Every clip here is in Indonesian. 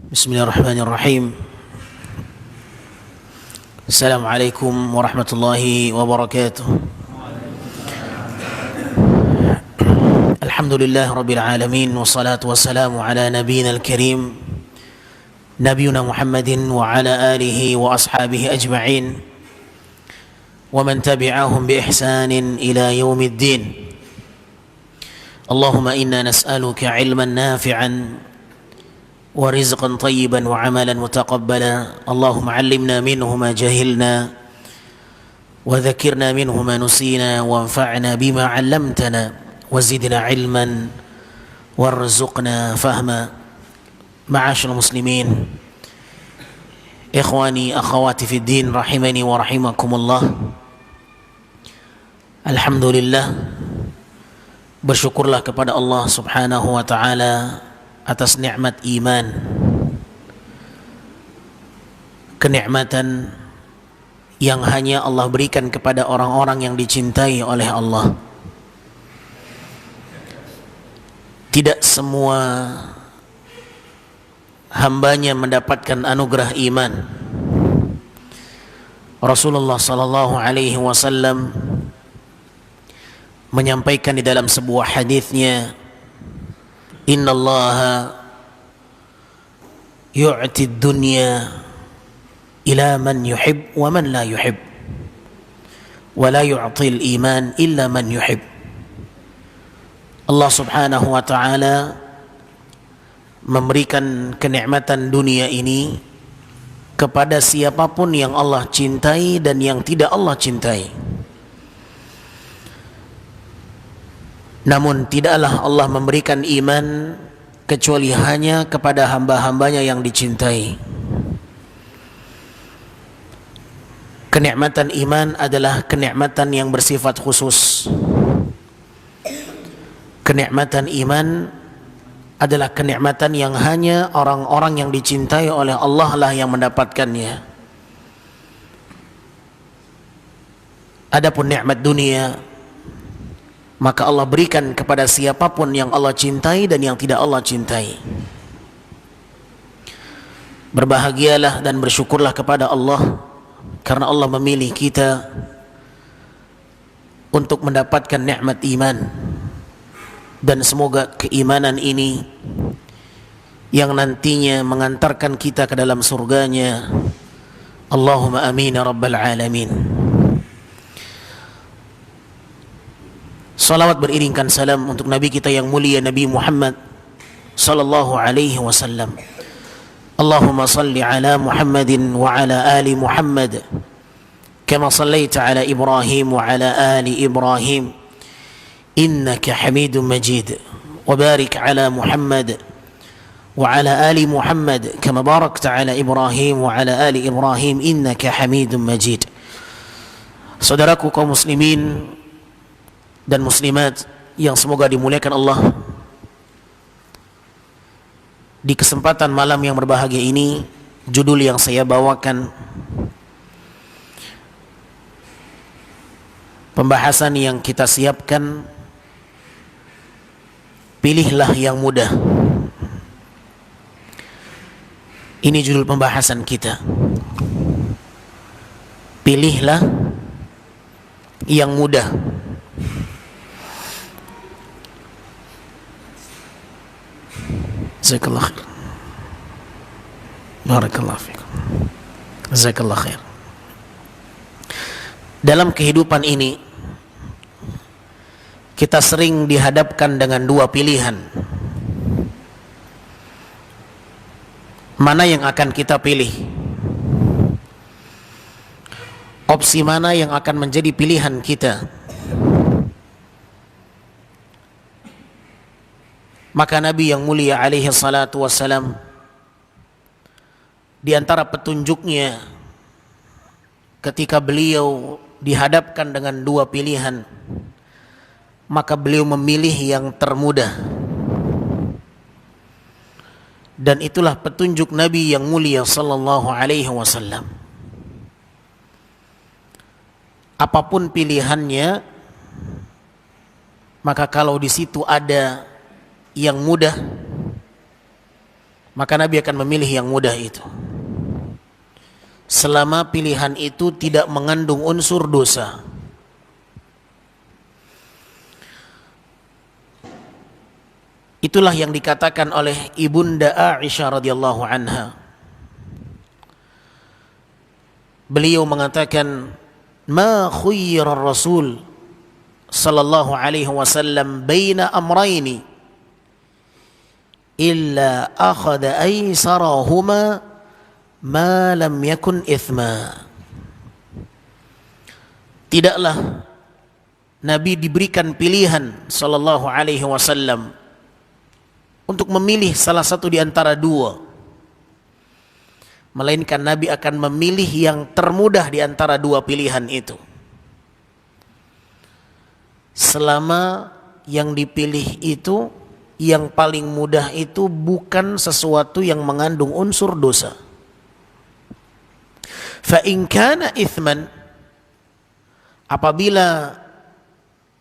Bismillahirrahmanirrahim. Assalamualaikum warahmatullahi wabarakatuh. Alhamdulillah rabbil alamin, wassalatu wassalamu ala nabiyyina al-karim nabiyuna Muhammadin wa ala alihi wa ashabihi ajma'in wa man tabi'ahum bi ihsanin ila yaumiddin. Allahumma inna nas'aluka ilman nafi'an ورزقا طيبا وعملا متقبلا اللهم علمنا منه ما جهلنا وذكرنا منه ما نسينا وانفعنا بما علمتنا وزدنا علما وارزقنا فهما. معاشر المسلمين إخواني أخواتي في الدين رحمني ورحمكم الله. Alhamdulillah, bersyukurlah kepada Allah subhanahu wa ta'ala atas nikmat iman, kenikmatan yang hanya Allah berikan kepada orang-orang yang dicintai oleh Allah. Tidak semua hambanya mendapatkan anugerah iman. Rasulullah sallallahu alaihi wasallam menyampaikan di dalam sebuah hadisnya, Inna Allaha yu'ti dunya ila man yuhib wa man la yuhib wa la yu'ti al-iman illa man yuhib. Allah subhanahu wa ta'ala memberikan kenikmatan dunia ini kepada siapapun yang Allah cintai dan yang tidak Allah cintai. Namun tidaklah Allah memberikan iman kecuali hanya kepada hamba-hambanya yang dicintai. Kenikmatan iman adalah kenikmatan yang bersifat khusus. Kenikmatan iman adalah kenikmatan yang hanya orang-orang yang dicintai oleh Allah lah yang mendapatkannya. Adapun nikmat dunia, maka Allah berikan kepada siapapun yang Allah cintai dan yang tidak Allah cintai. Berbahagialah dan bersyukurlah kepada Allah karena Allah memilih kita untuk mendapatkan nikmat iman, dan semoga keimanan ini yang nantinya mengantarkan kita ke dalam surganya. Allahumma amin ya rabbal alamin. Salawat beriringkan salam untuk Nabi kita yang mulia, Nabi Muhammad sallallahu alaihi wasallam. Allahumma salli ala Muhammadin wa ala ali Muhammad kama sallaita ala Ibrahim wa ala ali Ibrahim innaka Hamidum Majid, wa barik ala Muhammad wa ala ali Muhammad kama barakta ala Ibrahim wa ala ali Ibrahim innaka Hamidum Majid. Saudaraku kaum muslimin dan muslimat yang semoga dimuliakan Allah, di kesempatan malam yang berbahagia ini, judul yang saya bawakan, pembahasan yang kita siapkan, pilihlah yang mudah. Ini judul pembahasan kita. Pilihlah yang mudah. Jazakallah khair. Barakallahu fikum. Jazakallah khair. Dalam kehidupan ini kita sering dihadapkan dengan dua pilihan. Mana yang akan kita pilih? Opsi mana yang akan menjadi pilihan kita? Maka Nabi yang mulia alaihi salatu wassalam, di antara petunjuknya ketika beliau dihadapkan dengan dua pilihan, maka beliau memilih yang termudah. Dan itulah petunjuk Nabi yang mulia sallallahu alaihi wasallam. Apapun pilihannya, maka kalau di situ ada yang mudah, maka Nabi akan memilih yang mudah itu, selama pilihan itu tidak mengandung unsur dosa. Itulah yang dikatakan oleh Ibunda Aisyah radhiyallahu anha. Beliau mengatakan, "Ma khuyyira Rasul sallallahu alaihi wasallam baina amrayni illa akhadha aysarahuma ma lam yakun ithma." Tidaklah Nabi diberikan pilihan sallallahu alaihi wasallam untuk memilih salah satu di antara dua, melainkan Nabi akan memilih yang termudah di antara dua pilihan itu, selama yang dipilih itu, yang paling mudah itu bukan sesuatu yang mengandung unsur dosa. Fa in kana ithman, apabila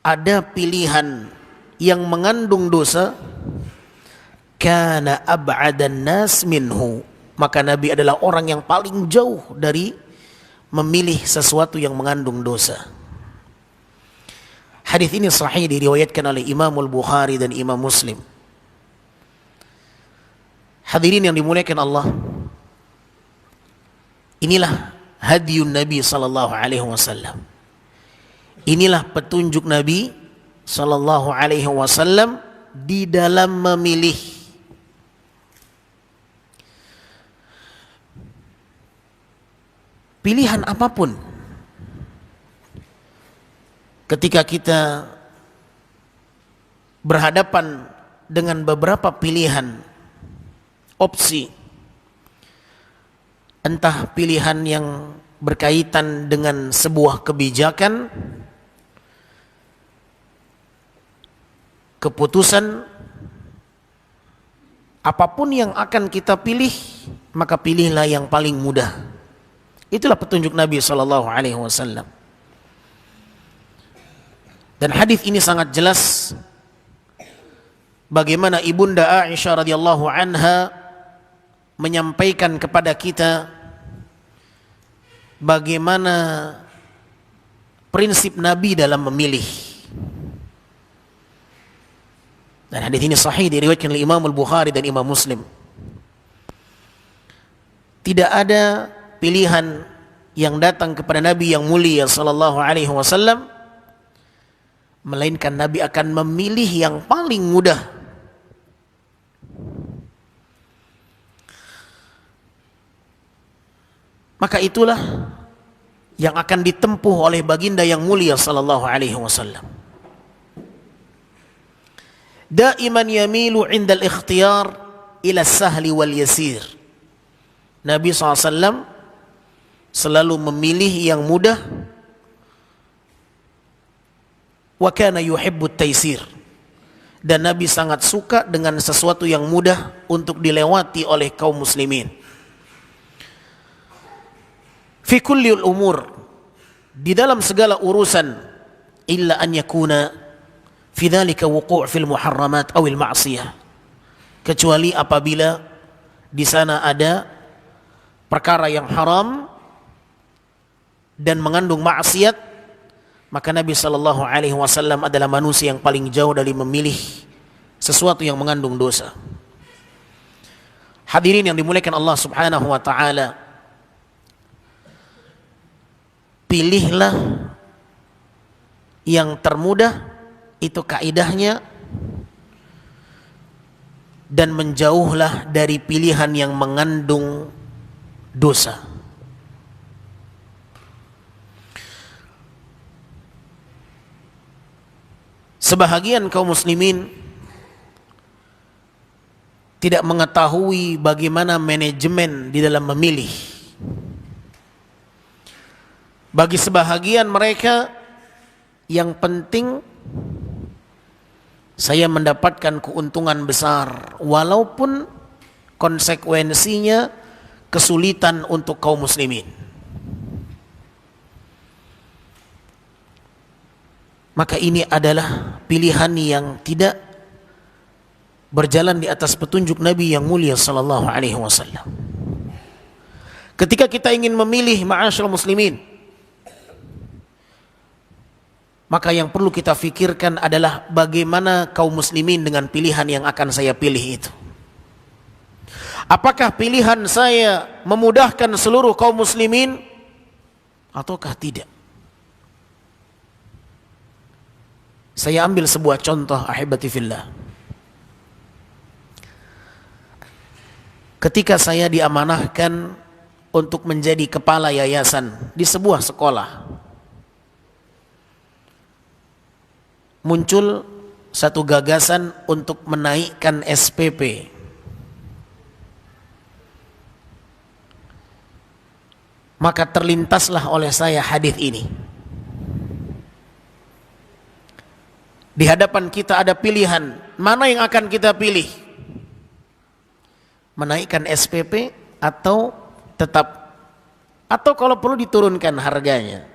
ada pilihan yang mengandung dosa, kana ab'adan nas minhu, maka Nabi adalah orang yang paling jauh dari memilih sesuatu yang mengandung dosa. Hadis ini sahih, diriwayatkan oleh Imam Al-Bukhari dan Imam Muslim. Hadirin yang dimuliakan Allah, inilah hadiyun Nabi sallallahu alaihi wasallam. Inilah petunjuk Nabi sallallahu alaihi wasallam di dalam memilih. Pilihan apapun, ketika kita berhadapan dengan beberapa pilihan, opsi, entah pilihan yang berkaitan dengan sebuah kebijakan, keputusan, apapun yang akan kita pilih, maka pilihlah yang paling mudah. Itulah petunjuk Nabi sallallahu alaihi wasallam. Dan hadis ini sangat jelas bagaimana Ibunda Aisyah radhiyallahu anha menyampaikan kepada kita bagaimana prinsip Nabi dalam memilih. Dan hadis ini sahih, diriwayatkan oleh Imam Al-Bukhari dan Imam Muslim. Tidak ada pilihan yang datang kepada Nabi yang mulia sallallahu alaihi wasallam melainkan Nabi akan memilih yang paling mudah. Maka itulah yang akan ditempuh oleh baginda yang mulia sallallahu alaihi wasallam. Daiman yamilu 'inda al-ikhtiyar ila as-sahli wal yasir. Nabi SAW selalu memilih yang mudah. Wa kana yuhibbut taysir, dan Nabi sangat suka dengan sesuatu yang mudah untuk dilewati oleh kaum muslimin. Fi kulli al-umur, di dalam segala urusan, illa an yakuna fi dhalika wuqu' fil muharramat aw al ma'siyah, kecuali apabila di sana ada perkara yang haram dan mengandung maksiat, maka Nabi sallallahu alaihi wasallam adalah manusia yang paling jauh dari memilih sesuatu yang mengandung dosa. Hadirin yang dimuliakan Allah Subhanahu wa taala, pilihlah yang termudah, itu kaidahnya, dan menjauhlah dari pilihan yang mengandung dosa. Sebahagian kaum muslimin tidak mengetahui bagaimana manajemen di dalam memilih. Bagi sebahagian mereka, yang penting saya mendapatkan keuntungan besar walaupun konsekuensinya kesulitan untuk kaum muslimin. Maka ini adalah pilihan yang tidak berjalan di atas petunjuk Nabi yang mulia sallallahu alaihi wasallam. Ketika kita ingin memilih ma'asyiral muslimin, maka yang perlu kita fikirkan adalah bagaimana kaum muslimin dengan pilihan yang akan saya pilih itu. Apakah pilihan saya memudahkan seluruh kaum muslimin ataukah tidak? Saya ambil sebuah contoh, ahibati fillah. Ketika saya diamanahkan untuk menjadi kepala yayasan di sebuah sekolah, muncul satu gagasan untuk menaikkan SPP. Maka terlintaslah oleh saya hadis ini. Di hadapan kita ada pilihan, mana yang akan kita pilih? Menaikkan SPP atau tetap, atau kalau perlu diturunkan harganya.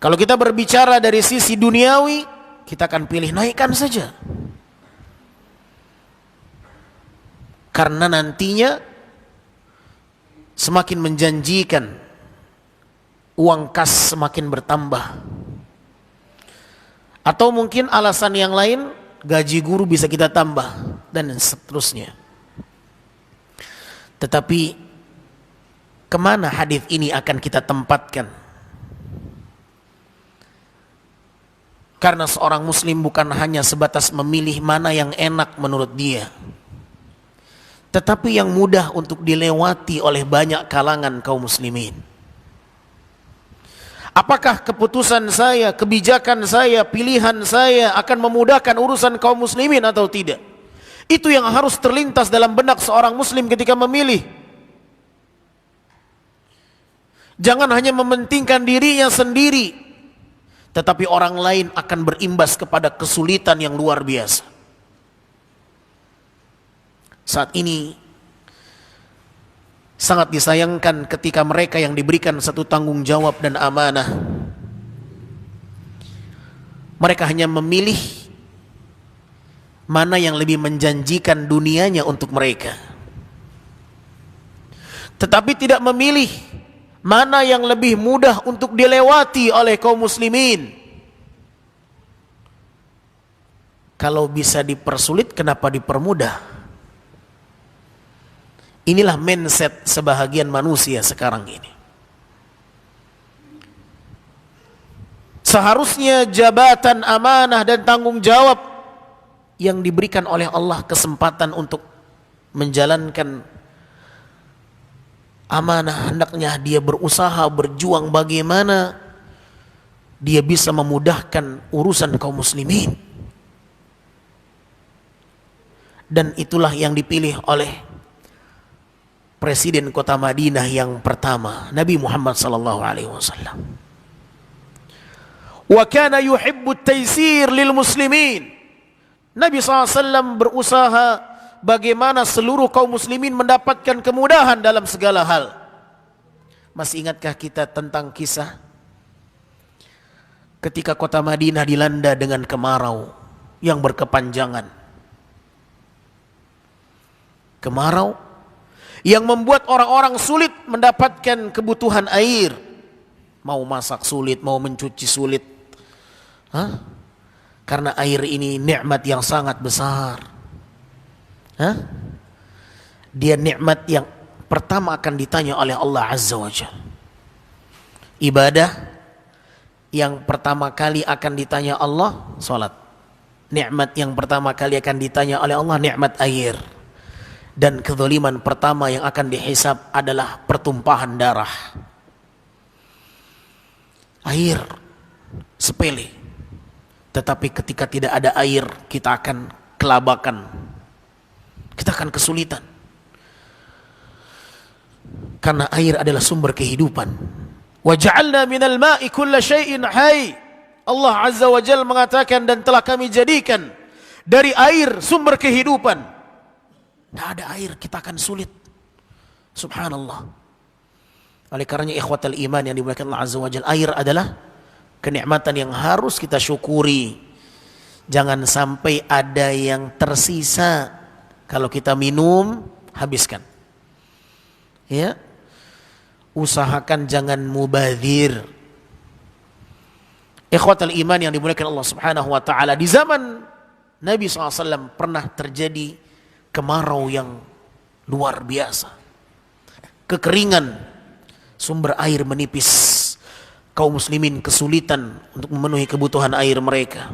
Kalau kita berbicara dari sisi duniawi, kita akan pilih naikkan saja. Karena nantinya semakin menjanjikan, uang kas semakin bertambah. Atau mungkin alasan yang lain, gaji guru bisa kita tambah, dan seterusnya. Tetapi kemana hadis ini akan kita tempatkan? Karena seorang muslim bukan hanya sebatas memilih mana yang enak menurut dia, tetapi yang mudah untuk dilewati oleh banyak kalangan kaum muslimin. Apakah keputusan saya, kebijakan saya, pilihan saya akan memudahkan urusan kaum muslimin atau tidak? Itu yang harus terlintas dalam benak seorang muslim ketika memilih. Jangan hanya mementingkan dirinya sendiri, tetapi orang lain akan berimbas kepada kesulitan yang luar biasa. Saat ini sangat disayangkan ketika mereka yang diberikan satu tanggung jawab dan amanah, mereka hanya memilih mana yang lebih menjanjikan dunianya untuk mereka, tetapi tidak memilih mana yang lebih mudah untuk dilewati oleh kaum muslimin. Kalau bisa dipersulit, kenapa dipermudah? Inilah mindset sebahagian manusia sekarang ini. Seharusnya jabatan, amanah dan tanggung jawab yang diberikan oleh Allah kesempatan untuk menjalankan amanah, hendaknya dia berusaha, berjuang bagaimana dia bisa memudahkan urusan kaum muslimin. Dan itulah yang dipilih oleh Presiden kota Madinah yang pertama, Nabi Muhammad sallallahu alaihi wasallam. Wa kana yuhibbu at-taysir lil muslimin. Nabi SAW berusaha bagaimana seluruh kaum muslimin mendapatkan kemudahan dalam segala hal. Masih ingatkah kita tentang kisah ketika kota Madinah dilanda dengan kemarau yang berkepanjangan? Kemarau yang membuat orang-orang sulit mendapatkan kebutuhan air. Mau masak sulit, mau mencuci sulit. Karena air ini nikmat yang sangat besar. Dia nikmat yang pertama akan ditanya oleh Allah Azza wa Jalla. Ibadah yang pertama kali akan ditanya Allah, salat. Nikmat yang pertama kali akan ditanya oleh Allah, nikmat air. Dan kezaliman pertama yang akan dihisab adalah pertumpahan darah. Air sepele, tetapi ketika tidak ada air kita akan kelabakan, kita akan kesulitan. Karena air adalah sumber kehidupan. Wa ja'alna minal ma'i kulla syai'in hayy. Allah Azza wa Jalla mengatakan, dan telah kami jadikan dari air sumber kehidupan. Tidak ada air kita akan sulit. Subhanallah. Oleh karenanya ikhwatal iman yang dimuliakan Allah Azza wa Jalla, air adalah kenikmatan yang harus kita syukuri. Jangan sampai ada yang tersisa. Kalau kita minum, habiskan. Ya, usahakan jangan mubadzir. Ikhwatal iman yang dimuliakan Allah Subhanahu wa taala, di zaman Nabi SAW pernah terjadi kemarau yang luar biasa. Kekeringan, sumber air menipis. Kaum muslimin kesulitan untuk memenuhi kebutuhan air mereka.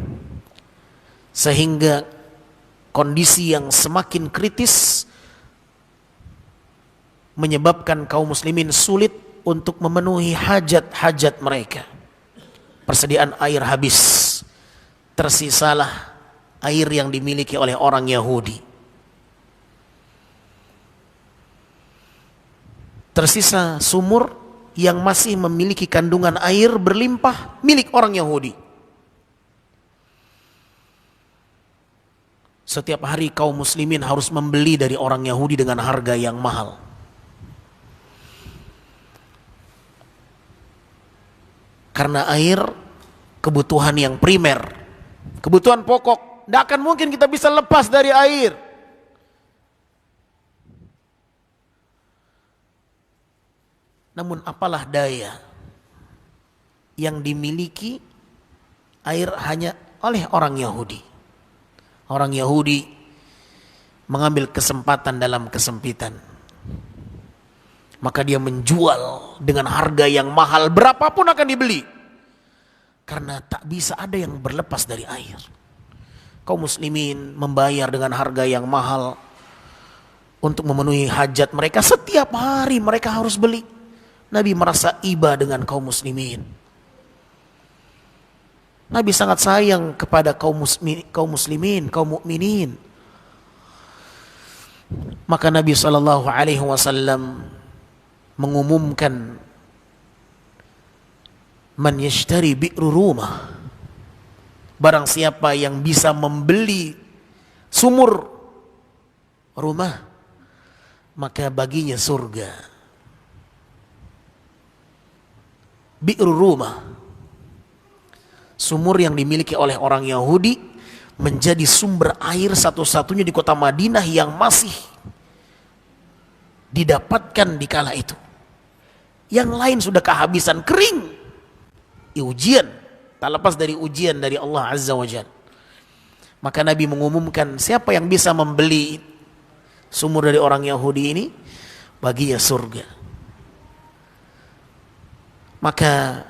Sehingga kondisi yang semakin kritis menyebabkan kaum muslimin sulit untuk memenuhi hajat-hajat mereka. Persediaan air habis, tersisalah air yang dimiliki oleh orang Yahudi. Tersisa sumur yang masih memiliki kandungan air berlimpah milik orang Yahudi. Setiap hari kaum muslimin harus membeli dari orang Yahudi dengan harga yang mahal. Karena air kebutuhan yang primer, kebutuhan pokok, tidak akan mungkin kita bisa lepas dari air. Namun apalah daya yang dimiliki air hanya oleh orang Yahudi. Orang Yahudi mengambil kesempatan dalam kesempitan. Maka dia menjual dengan harga yang mahal, berapapun akan dibeli. Karena tak bisa ada yang berlepas dari air. Kaum muslimin membayar dengan harga yang mahal untuk memenuhi hajat mereka. Setiap hari mereka harus beli. Nabi merasa iba dengan kaum muslimin. Nabi sangat sayang kepada kaum muslimin, kaum mukminin. Maka Nabi SAW mengumumkan, man yashtari bi'ru rumah, barang siapa yang bisa membeli sumur rumah, maka baginya surga. Bi'ru rumah, sumur yang dimiliki oleh orang Yahudi, menjadi sumber air satu-satunya di kota Madinah yang masih didapatkan di kala itu. Yang lain sudah kehabisan, kering. Ujian, tak lepas dari ujian dari Allah Azza wa Jalla. Maka Nabi mengumumkan, siapa yang bisa membeli sumur dari orang Yahudi ini, baginya surga. Maka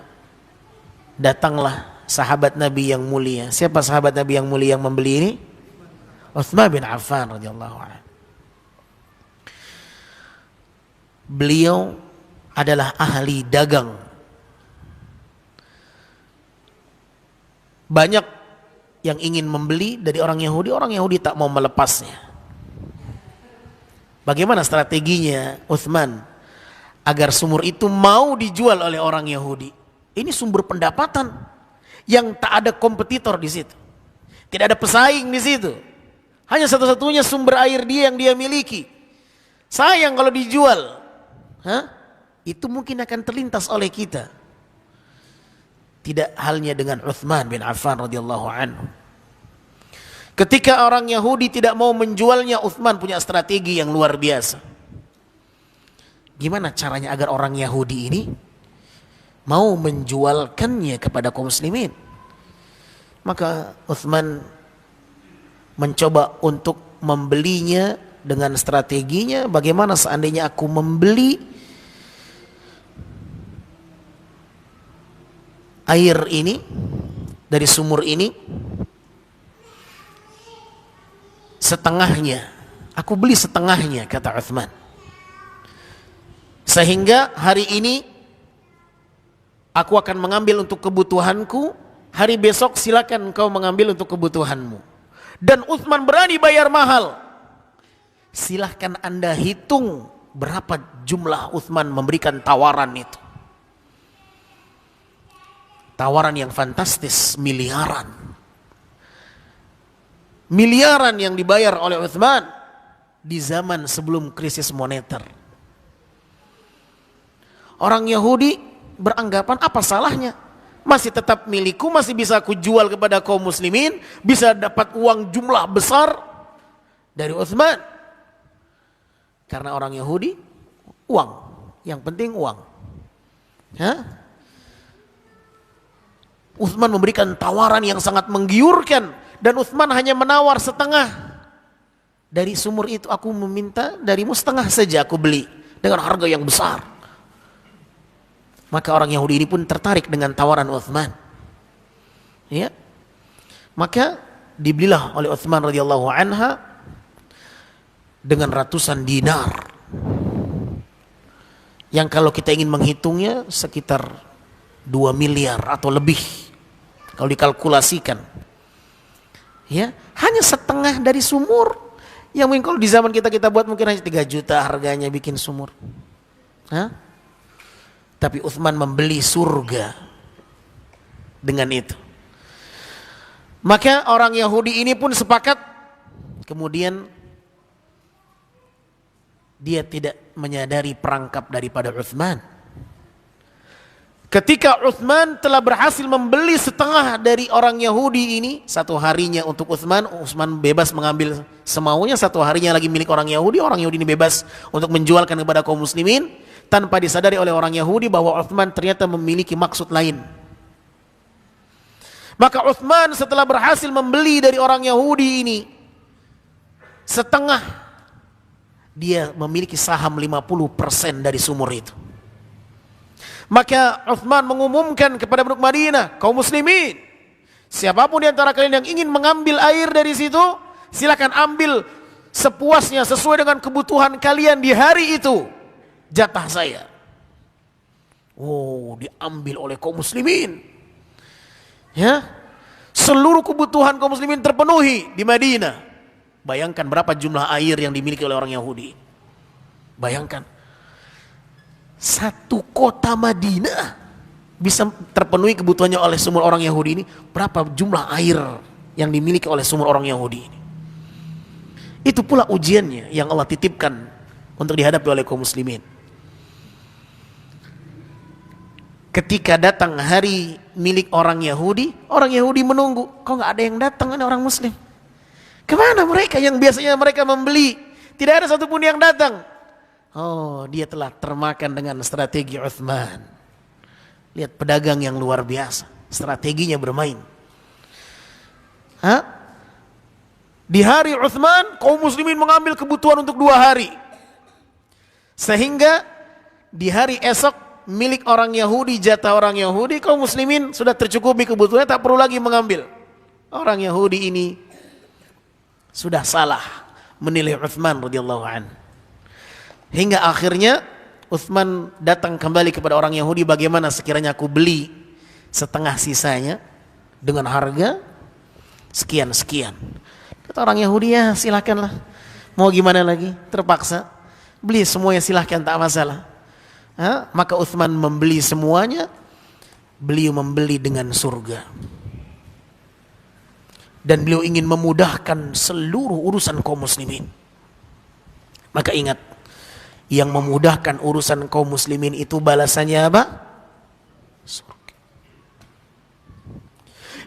datanglah sahabat Nabi yang mulia. Siapa sahabat Nabi yang mulia yang membeli ini? Utsman bin Affan radhiyallahu anhu. Beliau adalah ahli dagang. Banyak yang ingin membeli dari orang Yahudi tak mau melepasnya. Bagaimana strateginya Utsman agar sumur itu mau dijual oleh orang Yahudi? Ini sumber pendapatan yang tak ada kompetitor di situ. Tidak ada pesaing di situ. Hanya satu-satunya sumber air dia yang dia miliki. Sayang kalau dijual. Itu mungkin akan terlintas oleh kita. Tidak halnya dengan Utsman bin Affan radhiyallahu anhu. Ketika orang Yahudi tidak mau menjualnya, Utsman punya strategi yang luar biasa. Gimana caranya agar orang Yahudi ini mau menjualkannya kepada kaum muslimin? Maka Utsman mencoba untuk membelinya dengan strateginya, bagaimana seandainya aku membeli air ini dari sumur ini setengahnya, aku beli setengahnya, kata Utsman, sehingga hari ini aku akan mengambil untuk kebutuhanku, hari besok silakan engkau mengambil untuk kebutuhanmu. Dan Utsman berani bayar mahal. Silahkan Anda hitung berapa jumlah Utsman memberikan tawaran itu. Tawaran yang fantastis, miliaran. Miliaran yang dibayar oleh Utsman di zaman sebelum krisis moneter. Orang Yahudi beranggapan apa salahnya? masih tetap milikku, masih bisa aku jual kepada kaum muslimin, bisa dapat uang jumlah besar dari Utsman. Karena orang Yahudi, uang, yang penting uang. Utsman memberikan tawaran yang sangat menggiurkan, dan Utsman hanya menawar setengah dari sumur itu. Aku meminta darimu setengah saja, aku beli dengan harga yang besar. Maka orang Yahudi ini pun tertarik dengan tawaran Utsman. Ya. Maka dibelilah oleh Utsman radhiyallahu anha dengan ratusan dinar. Yang kalau kita ingin menghitungnya sekitar 2 miliar atau lebih kalau dikalkulasikan. Ya, hanya setengah dari sumur yang mungkin kalau di zaman kita buat mungkin hanya 3 juta harganya bikin sumur. Tapi Utsman membeli surga dengan itu. Maka orang Yahudi ini pun sepakat, kemudian dia tidak menyadari perangkap daripada Utsman. Ketika Utsman telah berhasil membeli setengah dari orang Yahudi ini, satu harinya untuk Utsman bebas mengambil semaunya, satu harinya lagi milik orang Yahudi ini bebas untuk menjualkan kepada kaum muslimin, tanpa disadari oleh orang Yahudi bahwa Utsman ternyata memiliki maksud lain. Maka Utsman setelah berhasil membeli dari orang Yahudi ini setengah, dia memiliki saham 50% dari sumur itu. Maka Utsman mengumumkan kepada penduduk Madinah, kaum muslimin, siapapun di antara kalian yang ingin mengambil air dari situ, silakan ambil sepuasnya sesuai dengan kebutuhan kalian di hari itu. Jatah saya. Diambil oleh kaum muslimin. Ya. Seluruh kebutuhan kaum muslimin terpenuhi di Madinah. Bayangkan berapa jumlah air yang dimiliki oleh orang Yahudi. Bayangkan. Satu kota Madinah bisa terpenuhi kebutuhannya oleh sumur orang Yahudi ini. Berapa jumlah air yang dimiliki oleh sumur orang Yahudi ini. Itu pula ujiannya yang Allah titipkan untuk dihadapi oleh kaum muslimin. Ketika datang hari milik orang Yahudi menunggu. Kok nggak ada yang datang, ini orang muslim? Kemana mereka yang biasanya mereka membeli? Tidak ada satupun yang datang. Dia telah termakan dengan strategi Utsman. Lihat pedagang yang luar biasa, strateginya bermain. Di hari Utsman, kaum muslimin mengambil kebutuhan untuk 2 hari. Sehingga di hari esok milik orang Yahudi, jatah orang Yahudi, kaum muslimin sudah tercukupi kebutuhannya, tak perlu lagi mengambil. Orang Yahudi ini sudah salah menilai Utsman radhiyallahu anhu. Hingga akhirnya Utsman datang kembali kepada orang Yahudi, bagaimana sekiranya aku beli setengah sisanya dengan harga sekian-sekian. Kata orang Yahudi, ya silakanlah. Mau gimana lagi? Terpaksa. Beli semuanya silahkan, tak masalah. Maka Utsman membeli semuanya. Beliau membeli dengan surga. Dan beliau ingin memudahkan seluruh urusan kaum muslimin. Maka ingat, yang memudahkan urusan kaum muslimin itu balasannya apa? Surga.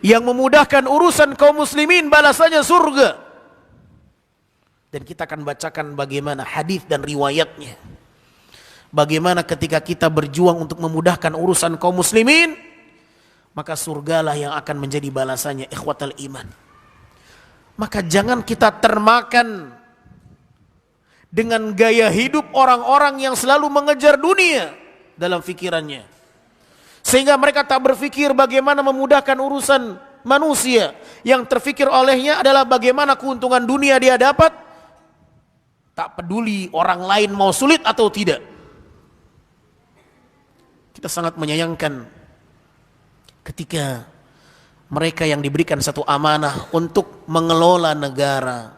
Yang memudahkan urusan kaum muslimin balasannya surga. Dan kita akan bacakan bagaimana hadis dan riwayatnya. Bagaimana ketika kita berjuang untuk memudahkan urusan kaum muslimin, maka surgalah yang akan menjadi balasannya, ikhwatal iman. Maka jangan kita termakan dengan gaya hidup orang-orang yang selalu mengejar dunia dalam pikirannya. Sehingga mereka tak berpikir bagaimana memudahkan urusan manusia. Yang terfikir olehnya adalah bagaimana keuntungan dunia dia dapat. Tak peduli orang lain mau sulit atau tidak. Kita sangat menyayangkan ketika mereka yang diberikan satu amanah untuk mengelola negara,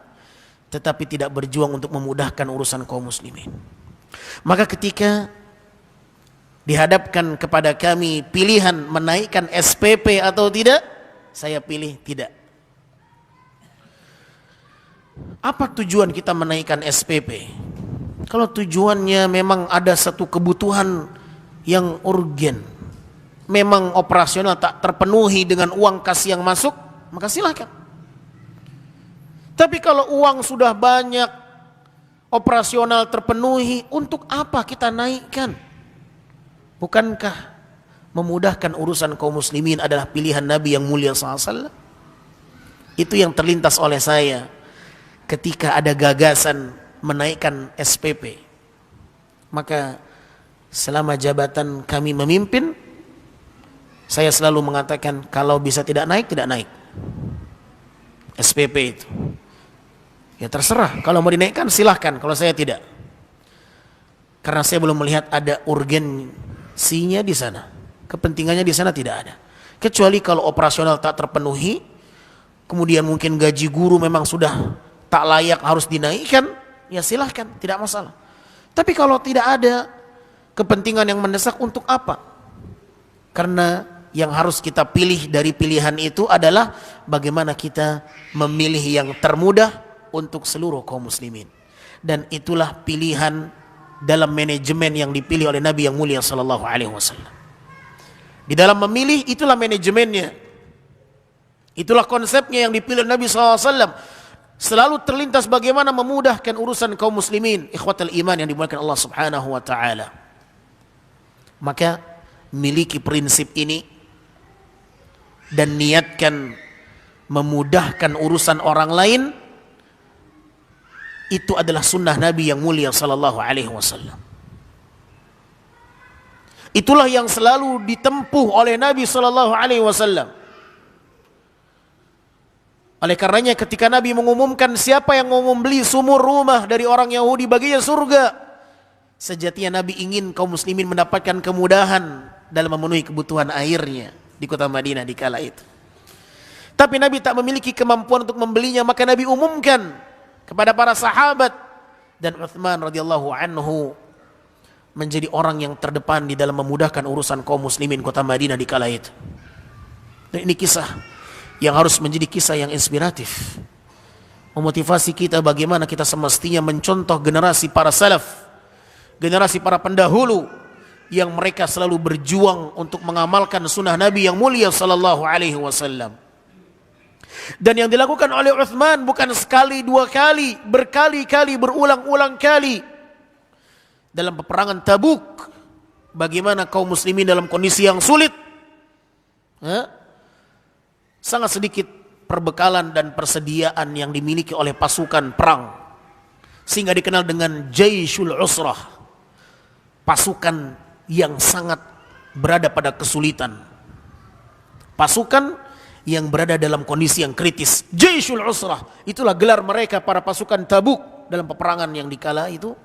tetapi tidak berjuang untuk memudahkan urusan kaum muslimin. Maka ketika dihadapkan kepada kami pilihan menaikkan SPP atau tidak, saya pilih tidak. Apa tujuan kita menaikkan SPP? Kalau tujuannya memang ada satu kebutuhan yang urgen, memang operasional tak terpenuhi dengan uang kas yang masuk, maka silakan. Tapi kalau uang sudah banyak, operasional terpenuhi, untuk apa kita naikkan? Bukankah memudahkan urusan kaum muslimin adalah pilihan Nabi yang mulia SAW? Itu yang terlintas oleh saya ketika ada gagasan menaikkan SPP. Maka selama jabatan kami memimpin, saya selalu mengatakan kalau bisa tidak naik, tidak naik SPP itu. Ya terserah, kalau mau dinaikkan silahkan, kalau saya tidak. Karena saya belum melihat ada urgensinya di sana, kepentingannya di sana tidak ada. Kecuali kalau operasional tak terpenuhi, kemudian mungkin gaji guru memang sudah tak layak harus dinaikkan, ya silahkan, tidak masalah. Tapi kalau tidak ada kepentingan yang mendesak, untuk apa? Karena yang harus kita pilih dari pilihan itu adalah bagaimana kita memilih yang termudah untuk seluruh kaum muslimin. Dan itulah pilihan dalam manajemen yang dipilih oleh Nabi yang mulia sallallahu alaihi wasallam. Di dalam memilih, itulah manajemennya, itulah konsepnya yang dipilih Nabi sallallahu alaihi wasallam. Selalu terlintas bagaimana memudahkan urusan kaum muslimin, ikhwatal iman yang dimuliakan Allah subhanahu wa ta'ala. Maka miliki prinsip ini dan niatkan memudahkan urusan orang lain. Itu adalah sunnah Nabi yang mulia sallallahu alaihi wasallam. Itulah yang selalu ditempuh oleh Nabi sallallahu alaihi wasallam. Oleh karenanya ketika Nabi mengumumkan siapa yang mau membeli sumur rumah dari orang Yahudi baginya surga, sejatinya Nabi ingin kaum muslimin mendapatkan kemudahan dalam memenuhi kebutuhan airnya di kota Madinah di kala itu. Tapi Nabi tak memiliki kemampuan untuk membelinya, maka Nabi umumkan kepada para sahabat, dan Uthman radhiyallahu anhu menjadi orang yang terdepan di dalam memudahkan urusan kaum muslimin kota Madinah di kala itu. Dan ini kisah yang harus menjadi kisah yang inspiratif, memotivasi kita bagaimana kita semestinya mencontoh generasi para salaf, generasi para pendahulu yang mereka selalu berjuang untuk mengamalkan sunnah Nabi yang mulia sallallahu alaihi wasallam. Dan yang dilakukan oleh Uthman bukan sekali dua kali, berkali-kali, berulang-ulang kali. Dalam peperangan Tabuk, bagaimana kaum muslimin dalam kondisi yang sulit, sangat sedikit perbekalan dan persediaan yang dimiliki oleh pasukan perang, sehingga dikenal dengan Jaishul Usrah, pasukan yang sangat berada pada kesulitan, pasukan yang berada dalam kondisi yang kritis. Jaishul Usrah, itulah gelar mereka para pasukan Tabuk dalam peperangan yang dikala itu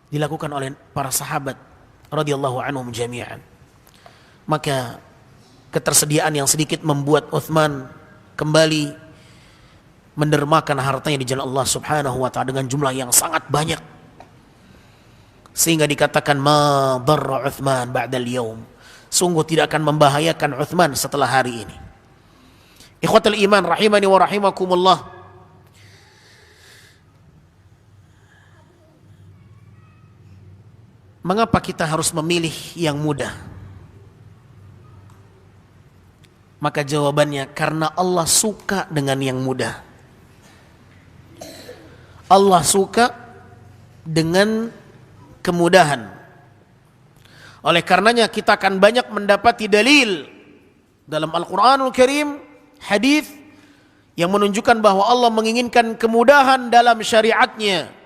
dilakukan oleh para sahabat radhiyallahu anhum jami'an. Maka ketersediaan yang sedikit membuat Uthman kembali mendermakan hartanya di jalan Allah subhanahu wa ta'ala dengan jumlah yang sangat banyak, sehingga dikatakan ma darra Uthman ba'dal yaum, sungguh tidak akan membahayakan Uthman setelah hari ini. Ikhwatul iman rahimani wa rahimakumullah. Mengapa kita harus memilih yang mudah? Maka jawabannya karena Allah suka dengan yang mudah. Allah suka dengan kemudahan. Oleh karenanya kita akan banyak mendapati dalil dalam Al-Quranul Karim, hadis yang menunjukkan bahwa Allah menginginkan kemudahan dalam syariatnya.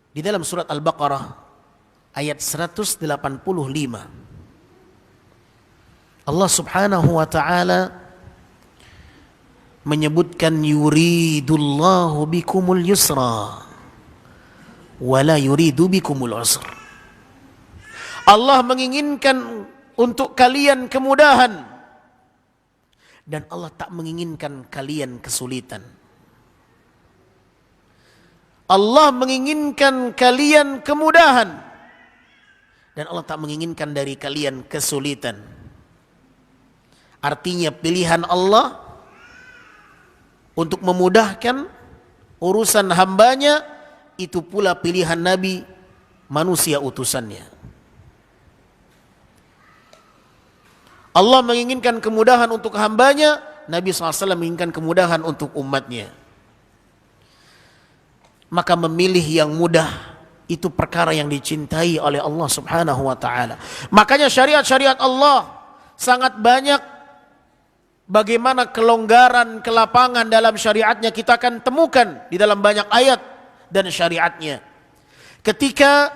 Di dalam surat Al-Baqarah ayat 185, Allah subhanahu wa ta'ala menyebutkan yuridullahu bikumul yusra wala yuridu bikumul usr. Allah menginginkan untuk kalian kemudahan dan Allah tak menginginkan kalian kesulitan. Allah menginginkan kalian kemudahan dan Allah tak menginginkan dari kalian kesulitan. Artinya pilihan Allah untuk memudahkan urusan hambanya, itu pula pilihan Nabi, manusia utusannya. Allah menginginkan kemudahan untuk hambanya, Nabi SAW menginginkan kemudahan untuk umatnya. Maka memilih yang mudah itu perkara yang dicintai oleh Allah Subhanahu wa taala. Makanya syariat-syariat Allah sangat banyak. Bagaimana kelonggaran, kelapangan dalam syariatnya kita akan temukan di dalam banyak ayat dan syariatnya. Ketika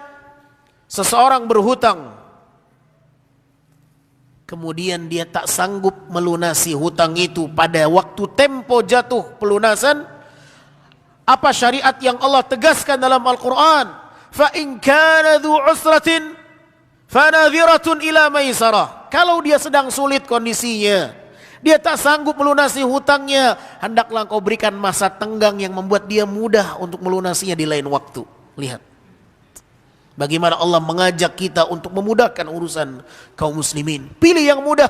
seseorang berhutang, kemudian dia tak sanggup melunasi hutang itu pada waktu tempo jatuh pelunasan, apa syariat yang Allah tegaskan dalam Al-Quran? Fa in kana dzu usratin fanadhiratun ila maisarah. Kalau dia sedang sulit kondisinya, dia tak sanggup melunasi hutangnya, hendaklah kau berikan masa tenggang yang membuat dia mudah untuk melunasinya di lain waktu. Lihat bagaimana Allah mengajak kita untuk memudahkan urusan kaum muslimin. Pilih yang mudah.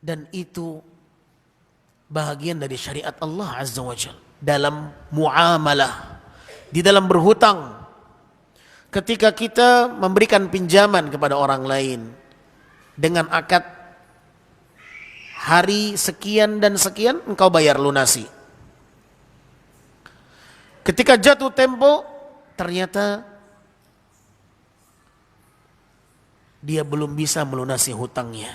Dan itu bahagian dari syariat Allah Azza wa Jalla. Dalam muamalah, di dalam berhutang, ketika kita memberikan pinjaman kepada orang lain dengan akad hari sekian dan sekian engkau bayar lunasi. Ketika jatuh tempo ternyata dia belum bisa melunasi hutangnya,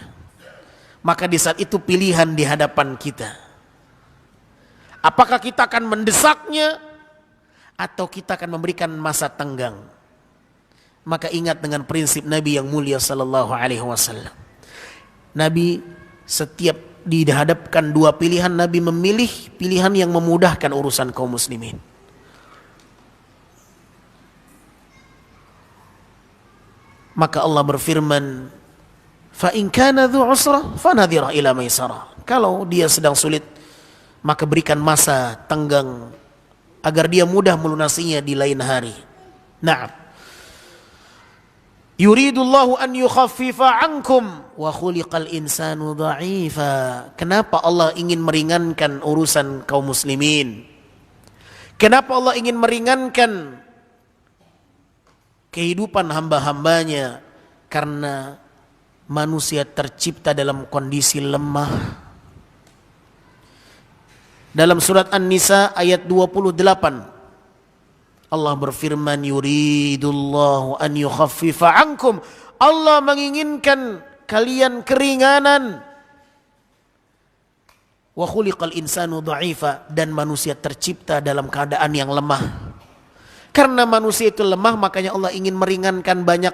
maka di saat itu pilihan di hadapan kita. Apakah kita akan mendesaknya atau kita akan memberikan masa tenggang? Maka ingat dengan prinsip Nabi yang mulia sallallahu alaihi wasallam. Nabi setiap dihadapkan dua pilihan, Nabi memilih pilihan yang memudahkan urusan kaum muslimin. Maka Allah berfirman, fa in kana dzu usrah fanadhirah ila maisarah. Kalau dia sedang sulit, maka berikan masa tenggang agar dia mudah melunasinya di lain hari. Na'am. Yuridullahu an yukhaffifa ankum wa khuliqal insanu dha'ifa. Kenapa Allah ingin meringankan urusan kaum muslimin? Kenapa Allah ingin meringankan kehidupan hamba-hambanya? Karena manusia tercipta dalam kondisi lemah. Dalam surat An-Nisa ayat 28 Allah berfirman, yuridullahu an yukhaffifa ankum. Allah menginginkan kalian keringanan. Wa khuliqal insanu dha'ifa, dan manusia tercipta dalam keadaan yang lemah. Karena manusia itu lemah, makanya Allah ingin meringankan banyak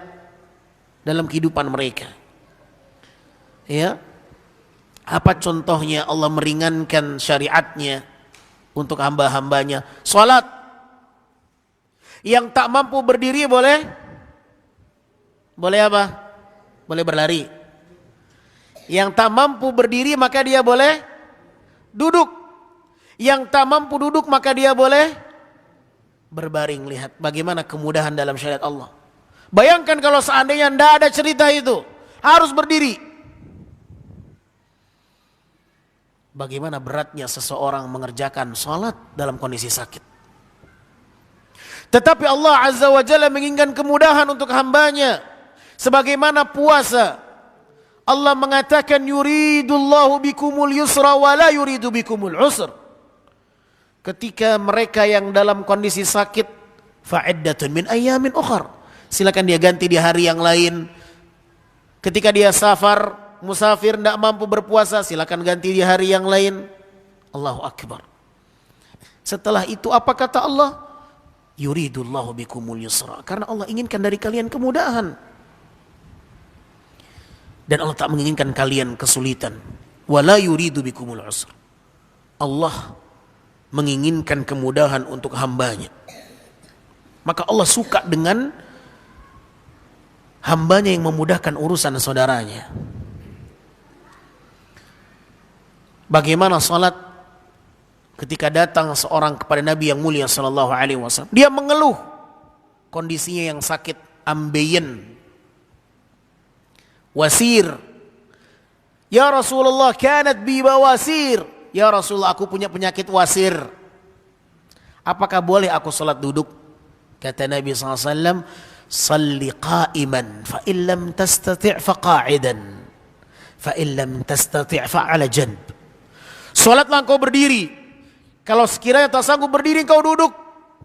dalam kehidupan mereka. Ya. Apa contohnya Allah meringankan syariatnya untuk hamba-hambanya? Salat. Yang tak mampu berdiri boleh apa? Boleh berlari. Yang tak mampu berdiri maka dia boleh duduk. Yang tak mampu duduk maka dia boleh berbaring. Lihat bagaimana kemudahan dalam syariat Allah. Bayangkan kalau seandainya tidak ada cerita itu, harus berdiri. Bagaimana beratnya seseorang mengerjakan salat dalam kondisi sakit. Tetapi Allah Azza wa Jalla menginginkan kemudahan untuk hambanya. Sebagaimana puasa, Allah mengatakan yuridullahu bikumul yusra wa la yuridu bikumul usr. Ketika mereka yang dalam kondisi sakit, fa'iddatun min ayyamin ukhar, silakan dia ganti di hari yang lain. Ketika dia musafir tidak mampu berpuasa, silakan ganti di hari yang lain. Allahu Akbar. Setelah itu apa kata Allah? Yuridullahu bikumul yusra. Karena Allah inginkan dari kalian kemudahan. Dan Allah tak menginginkan kalian kesulitan. Wala yuridu bikumul usra. Allah menginginkan kemudahan untuk hambanya. Maka Allah suka dengan hambanya yang memudahkan urusan saudaranya. Bagaimana salat? Ketika datang seorang kepada Nabi yang mulia sallallahu alaihi wasallam, dia mengeluh kondisinya yang sakit, ambeien, wasir. Ya Rasulullah, kanat bi bawasir. Ya Rasulullah, aku punya penyakit wasir. Apakah boleh aku salat duduk? Kata Nabi SAW, salli qa'iman, fa illam tastati' fa qa'idan, fa illam tastati' fa ala janb. Salatlah engkau berdiri. Kalau sekiranya tak sanggup berdiri, engkau duduk.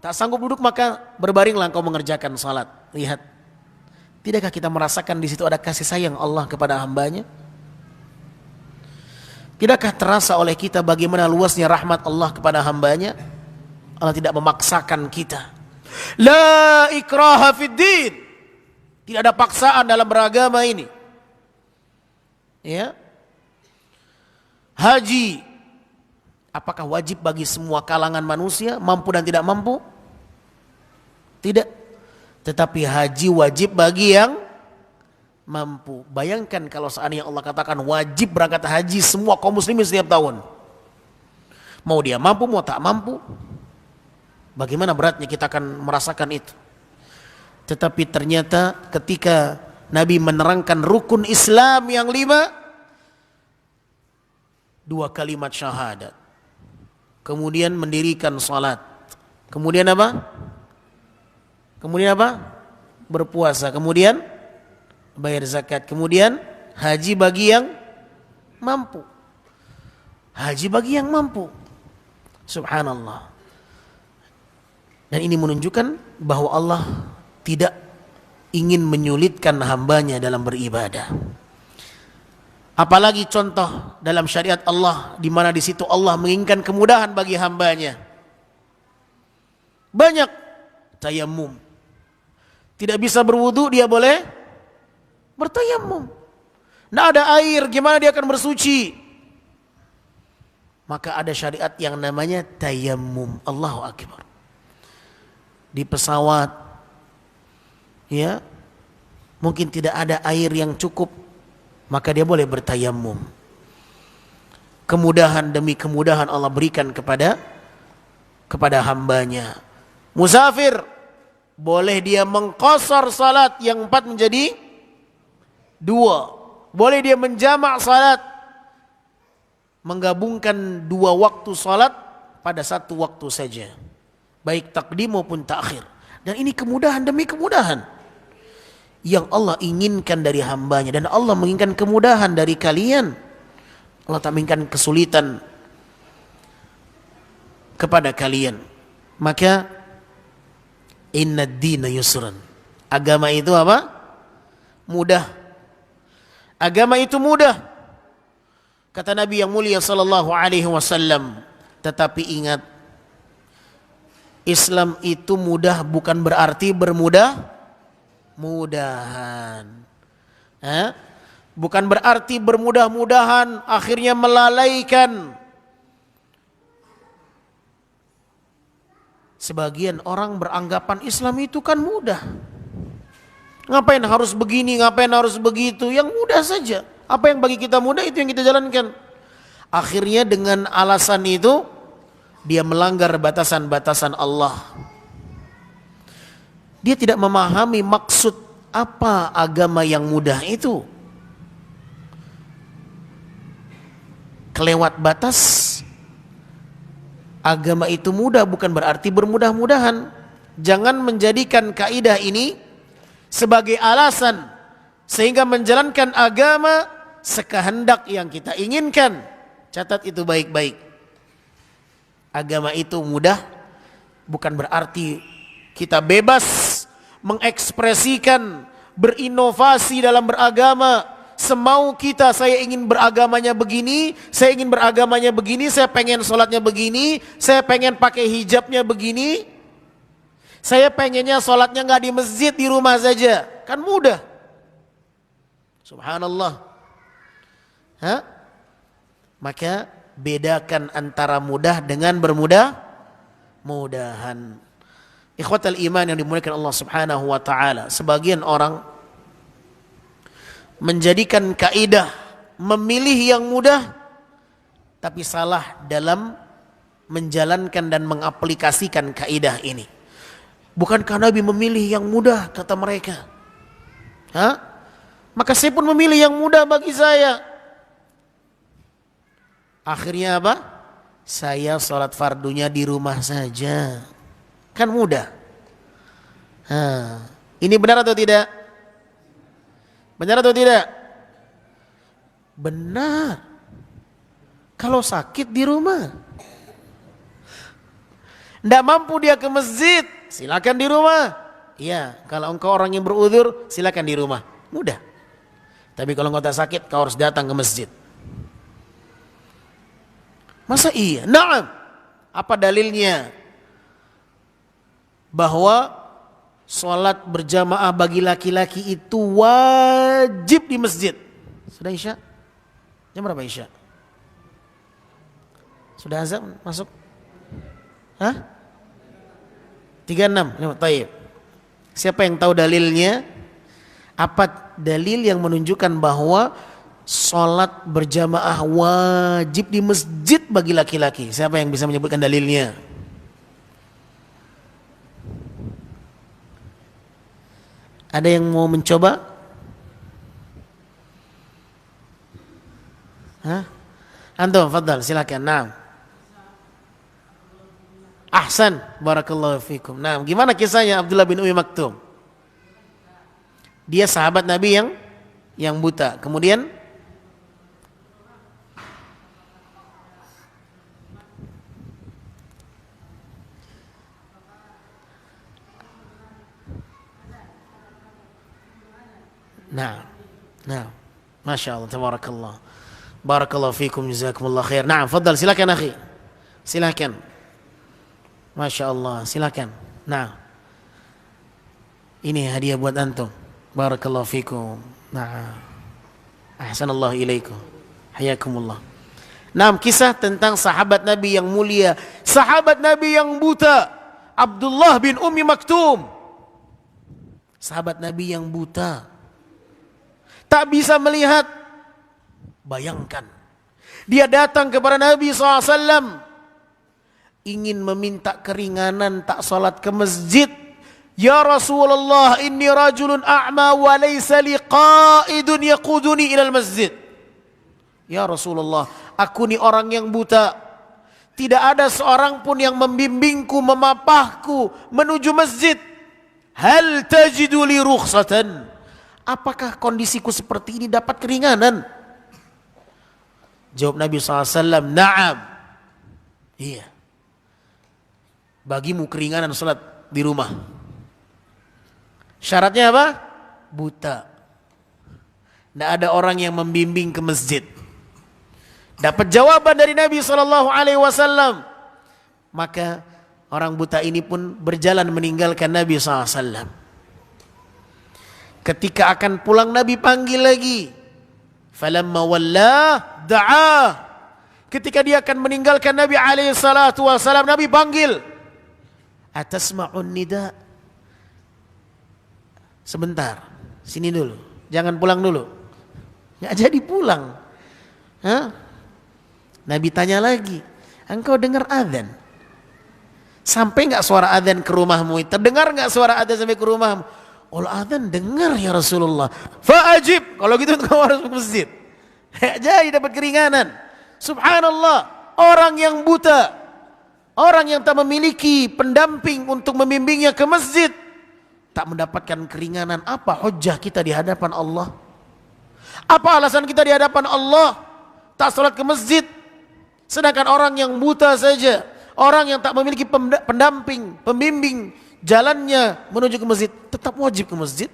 Tak sanggup duduk, maka berbaringlah engkau mengerjakan salat. Lihat, tidakkah kita merasakan di situ ada kasih sayang Allah kepada hambanya? Tidakkah terasa oleh kita bagaimana luasnya rahmat Allah kepada hambanya? Allah tidak memaksakan kita. La ikraha fid din. Tidak ada paksaan dalam beragama ini. Ya. Haji, apakah wajib bagi semua kalangan manusia, mampu dan tidak mampu? Tidak. Tetapi haji wajib bagi yang mampu. Bayangkan kalau seandainya Allah katakan wajib berangkat haji semua kaum muslimin setiap tahun. Mau dia mampu, mau tak mampu. Bagaimana beratnya kita akan merasakan itu. Tetapi ternyata ketika Nabi menerangkan rukun Islam yang 5, 2 kalimat syahadat, kemudian mendirikan salat, kemudian apa? Kemudian apa? Berpuasa, kemudian bayar zakat, kemudian haji bagi yang mampu. Haji bagi yang mampu. Subhanallah. Dan ini menunjukkan bahwa Allah tidak ingin menyulitkan hambanya dalam beribadah. Apalagi contoh dalam syariat Allah di mana di situ Allah menginginkan kemudahan bagi hambanya. Banyak tayammum. Tidak bisa berwudu, dia boleh bertayammum. Tidak ada air, gimana dia akan bersuci? Maka ada syariat yang namanya tayammum. Allahu Akbar. Di pesawat, ya, mungkin tidak ada air yang cukup, maka dia boleh bertayammum. Kemudahan demi kemudahan Allah berikan kepada hambanya. Musafir, boleh dia mengqasar salat yang 4 menjadi 2. Boleh dia menjamak salat, menggabungkan 2 waktu salat pada 1 waktu saja, baik takdim maupun takhir. Dan ini kemudahan demi kemudahan yang Allah inginkan dari hambanya. Dan Allah menginginkan kemudahan dari kalian. Allah tak menginginkan kesulitan kepada kalian. Maka inna ad-dina yusran. Agama itu apa? Mudah. Agama itu mudah. Kata Nabi yang mulia sallallahu alaihi wasallam. Tetapi ingat, Islam itu mudah bukan berarti bermudah-mudahan. Bukan berarti bermudah-mudahan akhirnya melalaikan. Sebagian orang beranggapan Islam itu kan mudah. Ngapain harus begini, ngapain harus begitu? Yang mudah saja. Apa yang bagi kita mudah itu yang kita jalankan. Akhirnya dengan alasan itu dia melanggar batasan-batasan Allah. Dia tidak memahami maksud apa agama yang mudah itu. Kelewat batas. Agama itu mudah bukan berarti bermudah-mudahan. Jangan menjadikan kaidah ini sebagai alasan sehingga menjalankan agama sekehendak yang kita inginkan. Catat itu baik-baik. Agama itu mudah bukan berarti kita bebas mengekspresikan, berinovasi dalam beragama semau kita. Saya ingin beragamanya begini, saya ingin beragamanya begini, saya pengen sholatnya begini, saya pengen pakai hijabnya begini, saya pengennya sholatnya nggak di masjid, di rumah saja. Kan mudah. Subhanallah. Maka bedakan antara mudah dengan bermudah-mudahan. Ikhwatal iman yang dimuliakan Allah Subhanahu wa taala, sebagian orang menjadikan kaidah memilih yang mudah tapi salah dalam menjalankan dan mengaplikasikan kaidah ini. Bukankah Nabi memilih yang mudah, kata mereka? Maka saya pun memilih yang mudah bagi saya. Akhirnya apa? Saya sholat fardunya di rumah saja. Kan mudah. Ini benar atau tidak? Benar atau tidak? Benar. Kalau sakit di rumah. Tidak mampu dia ke masjid, silakan di rumah. Iya, kalau engkau orang yang berudzur, silakan di rumah. Mudah. Tapi kalau engkau tak sakit, kau harus datang ke masjid. Masa iya? Naam. Apa dalilnya? Bahwa sholat berjamaah bagi laki-laki itu wajib di masjid. Sudah Isya? Jam berapa Isya? Sudah azan masuk? Hah? 36. Taib. Siapa yang tahu dalilnya? Apa dalil yang menunjukkan bahwa sholat berjamaah wajib di masjid bagi laki-laki? Siapa yang bisa menyebutkan dalilnya? Ada yang mau mencoba? Hah? Antum, fadal, silakan. Naam. Ahsan, barakallahu fikum. Nah, gimana kisahnya Abdullah bin Umi Maktum? Dia sahabat Nabi yang buta. Kemudian Nah, Masya Allah, tabarakallah. Barakallahu fikum, jazakumullah khair. Nah, fadal, silakan akhi. Silakan. Masya Allah, silakan. Nah, ini hadiah buat antum. Barakallahu fikum. Nah, ahsanallahu ilaikum. Hayakumullah. Nah, kisah tentang sahabat Nabi yang mulia, sahabat Nabi yang buta, Abdullah bin Ummi Maktum. Sahabat Nabi yang buta, tak bisa melihat. Bayangkan, dia datang kepada Nabi SAW, ingin meminta keringanan, tak salat ke masjid. Ya Rasulullah, inni rajulun a'ma wa laysa li qa'idun yaquduni ilal masjid. Ya Rasulullah, aku ni orang yang buta, tidak ada seorang pun yang membimbingku, memapahku menuju masjid. Hal tajidu li rukhsatan? Apakah kondisiku seperti ini dapat keringanan? Jawab Nabi SAW, na'am. Iya. Bagimu keringanan salat di rumah. Syaratnya apa? Buta. Tidak ada orang yang membimbing ke masjid. Dapat jawaban dari Nabi SAW. Maka orang buta ini pun berjalan meninggalkan Nabi SAW. Ketika akan pulang, Nabi panggil lagi. Falamma wallah da'ah. Ketika dia akan meninggalkan Nabi SAW, Nabi panggil. Atasma'un nida? Sebentar, sini dulu. Jangan pulang dulu. Nggak jadi pulang. Hah? Nabi tanya lagi, engkau dengar azan? Sampai nggak suara azan ke rumahmu? Terdengar nggak suara azan sampai ke rumahmu? Oh, azan dengar ya Rasulullah. Fa'ajib. Kalau gitu kau harus ke masjid. Jadi dapat keringanan. Subhanallah, orang yang buta, orang yang tak memiliki pendamping untuk membimbingnya ke masjid, tak mendapatkan keringanan. Apa hujjah kita di hadapan Allah? Apa alasan kita di hadapan Allah? Tak salat ke masjid. Sedangkan orang yang buta saja, orang yang tak memiliki pendamping, pembimbing jalannya menuju ke masjid, tetap wajib ke masjid.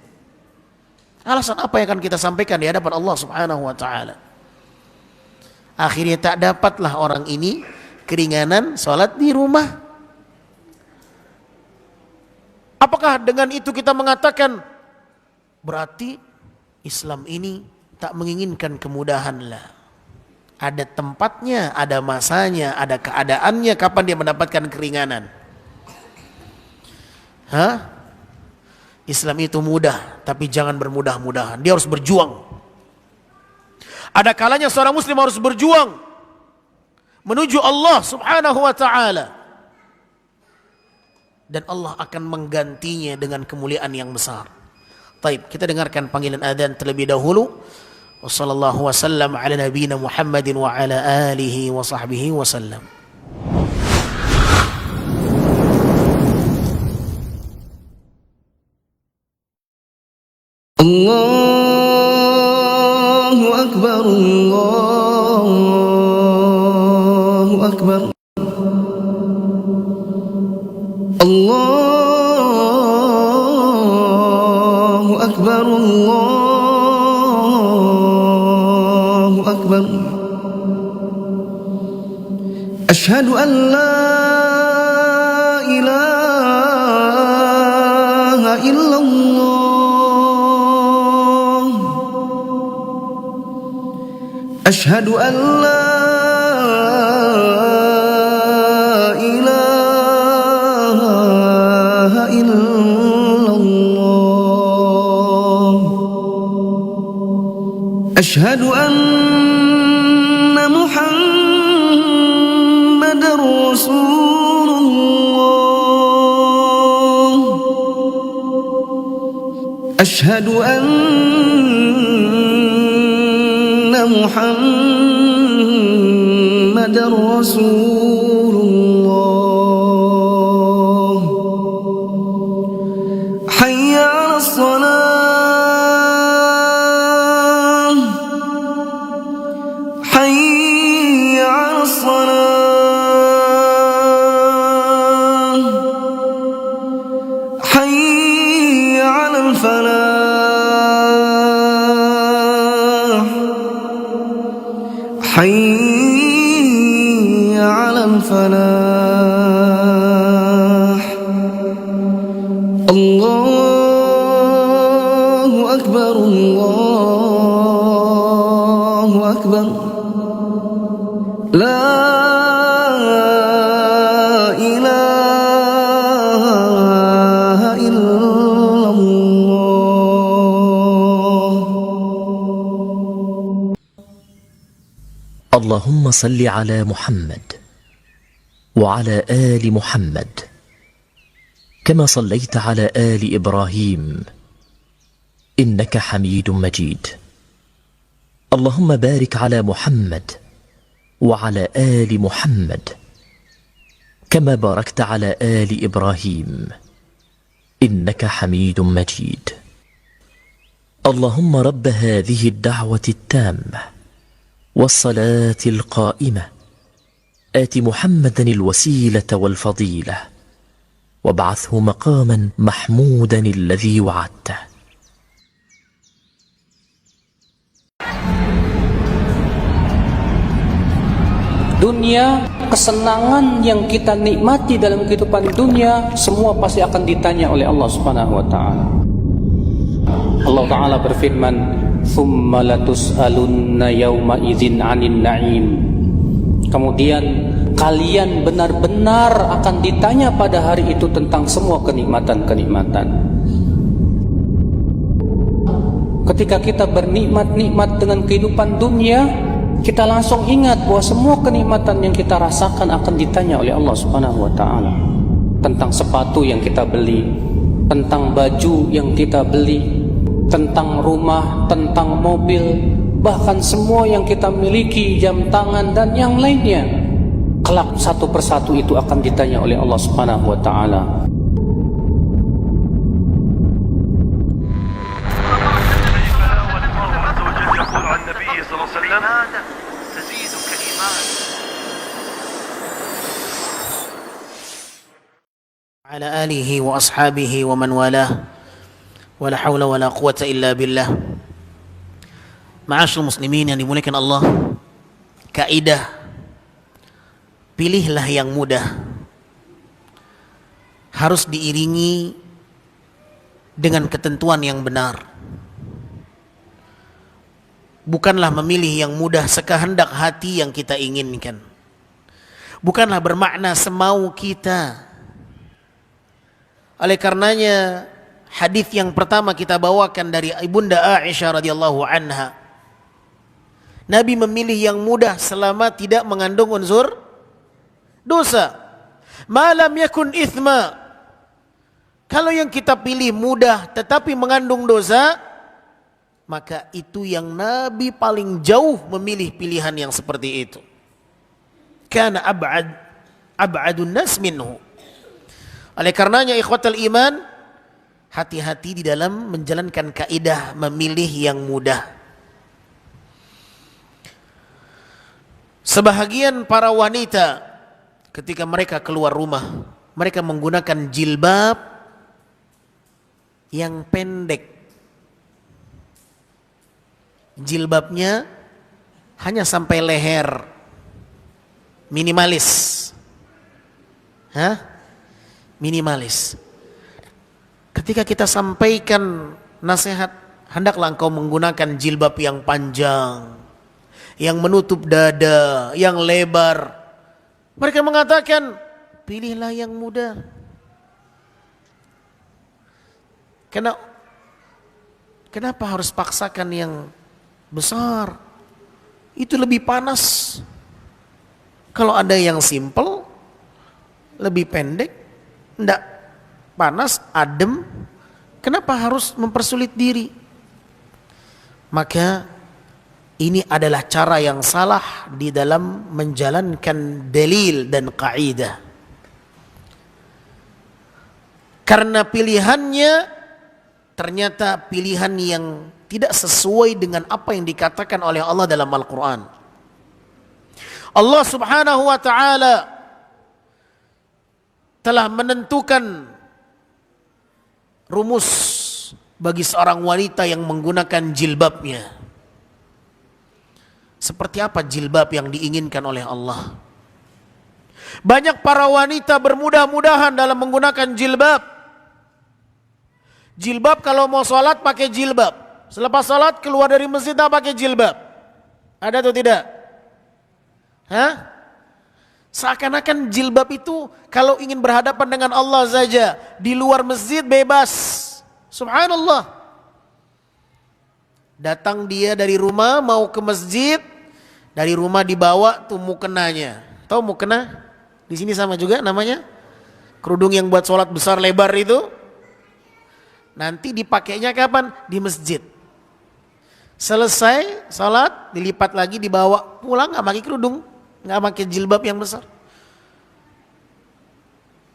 Alasan apa yang akan kita sampaikan di hadapan Allah Subhanahu wa ta'ala? Akhirnya tak dapatlah orang ini keringanan salat di rumah. Apakah dengan itu kita mengatakan berarti Islam ini tak menginginkan kemudahan? Lah. Ada tempatnya, ada masanya, ada keadaannya kapan dia mendapatkan keringanan. Hah? Islam itu mudah, tapi jangan bermudah-mudahan. Dia harus berjuang. Ada kalanya seorang muslim harus berjuang menuju Allah Subhanahu wa ta'ala. Dan Allah akan menggantinya dengan kemuliaan yang besar. Taib, kita dengarkan panggilan adzan terlebih dahulu. Wa sallallahu wasallam ala nabiyyina Muhammadin wa ala alihi wa sahbihi wasallam. Allahu Akbar, Allahu Akbar, Allahu Akbar, Allahu Akbar. Asyhadu an la ilaha illallah. أشهد أن لا إله إلا الله. أشهد أن محمدا رسول الله. أشهد أن محمد رسول الله. حي على الصلاة، حي على الصلاة، حي على الفلاح، حي على الفلاح. الله أكبر، الله أكبر. لا إله إلا الله. اللهم صل على محمد وعلى آل محمد كما صليت على آل إبراهيم إنك حميد مجيد. اللهم بارك على محمد وعلى آل محمد كما باركت على آل إبراهيم إنك حميد مجيد. اللهم رب هذه الدعوة التامة والصلاة القائمة آت محمدا الوسيلة والفضيلة وابعثه مقاما محمودا الذي وعدته. Dunia, kesenangan yang kita nikmati dalam kehidupan dunia, semua pasti akan ditanya oleh Allah Subhanahu wa taala. Allah taala berfirman, "Tsumma latus'alunna yawma idzin 'anil na'im." Kemudian kalian benar-benar akan ditanya pada hari itu tentang semua kenikmatan-kenikmatan. Ketika kita bernikmat-nikmat dengan kehidupan dunia, kita langsung ingat bahwa semua kenikmatan yang kita rasakan akan ditanya oleh Allah Subhanahu wa taala. Tentang sepatu yang kita beli, tentang baju yang kita beli, tentang rumah, tentang mobil, bahkan semua yang kita miliki, jam tangan dan yang lainnya. Kelak satu persatu itu akan ditanya oleh Allah Subhanahu wa taala. Ala alihi wa ashabihi wa man walah. Wala hawla wala quwata illa billah. Ma'asyil muslimin yang dimuliakan Allah, kaidah pilihlah yang mudah harus diiringi dengan ketentuan yang benar. Bukanlah memilih yang mudah sekehendak hati yang kita inginkan. Bukanlah bermakna semau kita. Oleh karenanya hadis yang pertama kita bawakan dari Ibunda Aisyah radhiyallahu anha, Nabi memilih yang mudah selama tidak mengandung unsur dosa. Malam yakun ithma. Kalau yang kita pilih mudah tetapi mengandung dosa, maka itu yang Nabi paling jauh memilih pilihan yang seperti itu. Kana ab'adun nas minhu. Oleh karenanya ikhwatal iman, hati-hati di dalam menjalankan kaidah memilih yang mudah. Sebahagian para wanita ketika mereka keluar rumah, mereka menggunakan jilbab yang pendek. Jilbabnya hanya sampai leher, minimalis. Minimalis. Ketika kita sampaikan nasihat, hendaklah engkau menggunakan jilbab yang panjang, yang menutup dada, yang lebar. Mereka mengatakan, pilihlah yang mudah. Kenapa harus paksakan yang besar? Itu lebih panas. Kalau ada yang simple, lebih pendek, enggak panas, adem, kenapa harus mempersulit diri? Maka ini adalah cara yang salah di dalam menjalankan dalil dan kaidah. Karena pilihannya ternyata pilihan yang tidak sesuai dengan apa yang dikatakan oleh Allah dalam Al-Quran. Allah subhanahu wa ta'ala telah menentukan rumus bagi seorang wanita yang menggunakan jilbabnya. Seperti apa jilbab yang diinginkan oleh Allah? Banyak para wanita bermudah-mudahan dalam menggunakan jilbab. Jilbab kalau mau sholat pakai jilbab. Selepas sholat keluar dari masjid pakai jilbab. Ada atau tidak? Seakan-akan jilbab itu kalau ingin berhadapan dengan Allah saja, di luar masjid bebas. Subhanallah. Datang dia dari rumah mau ke masjid, dari rumah dibawa tuh mukenanya. Tahu mukena? Di sini sama juga namanya. Kerudung yang buat sholat besar lebar itu. Nanti dipakainya kapan? Di masjid. Selesai sholat, dilipat lagi, dibawa pulang, nggak pakai kerudung, nggak pakai jilbab yang besar.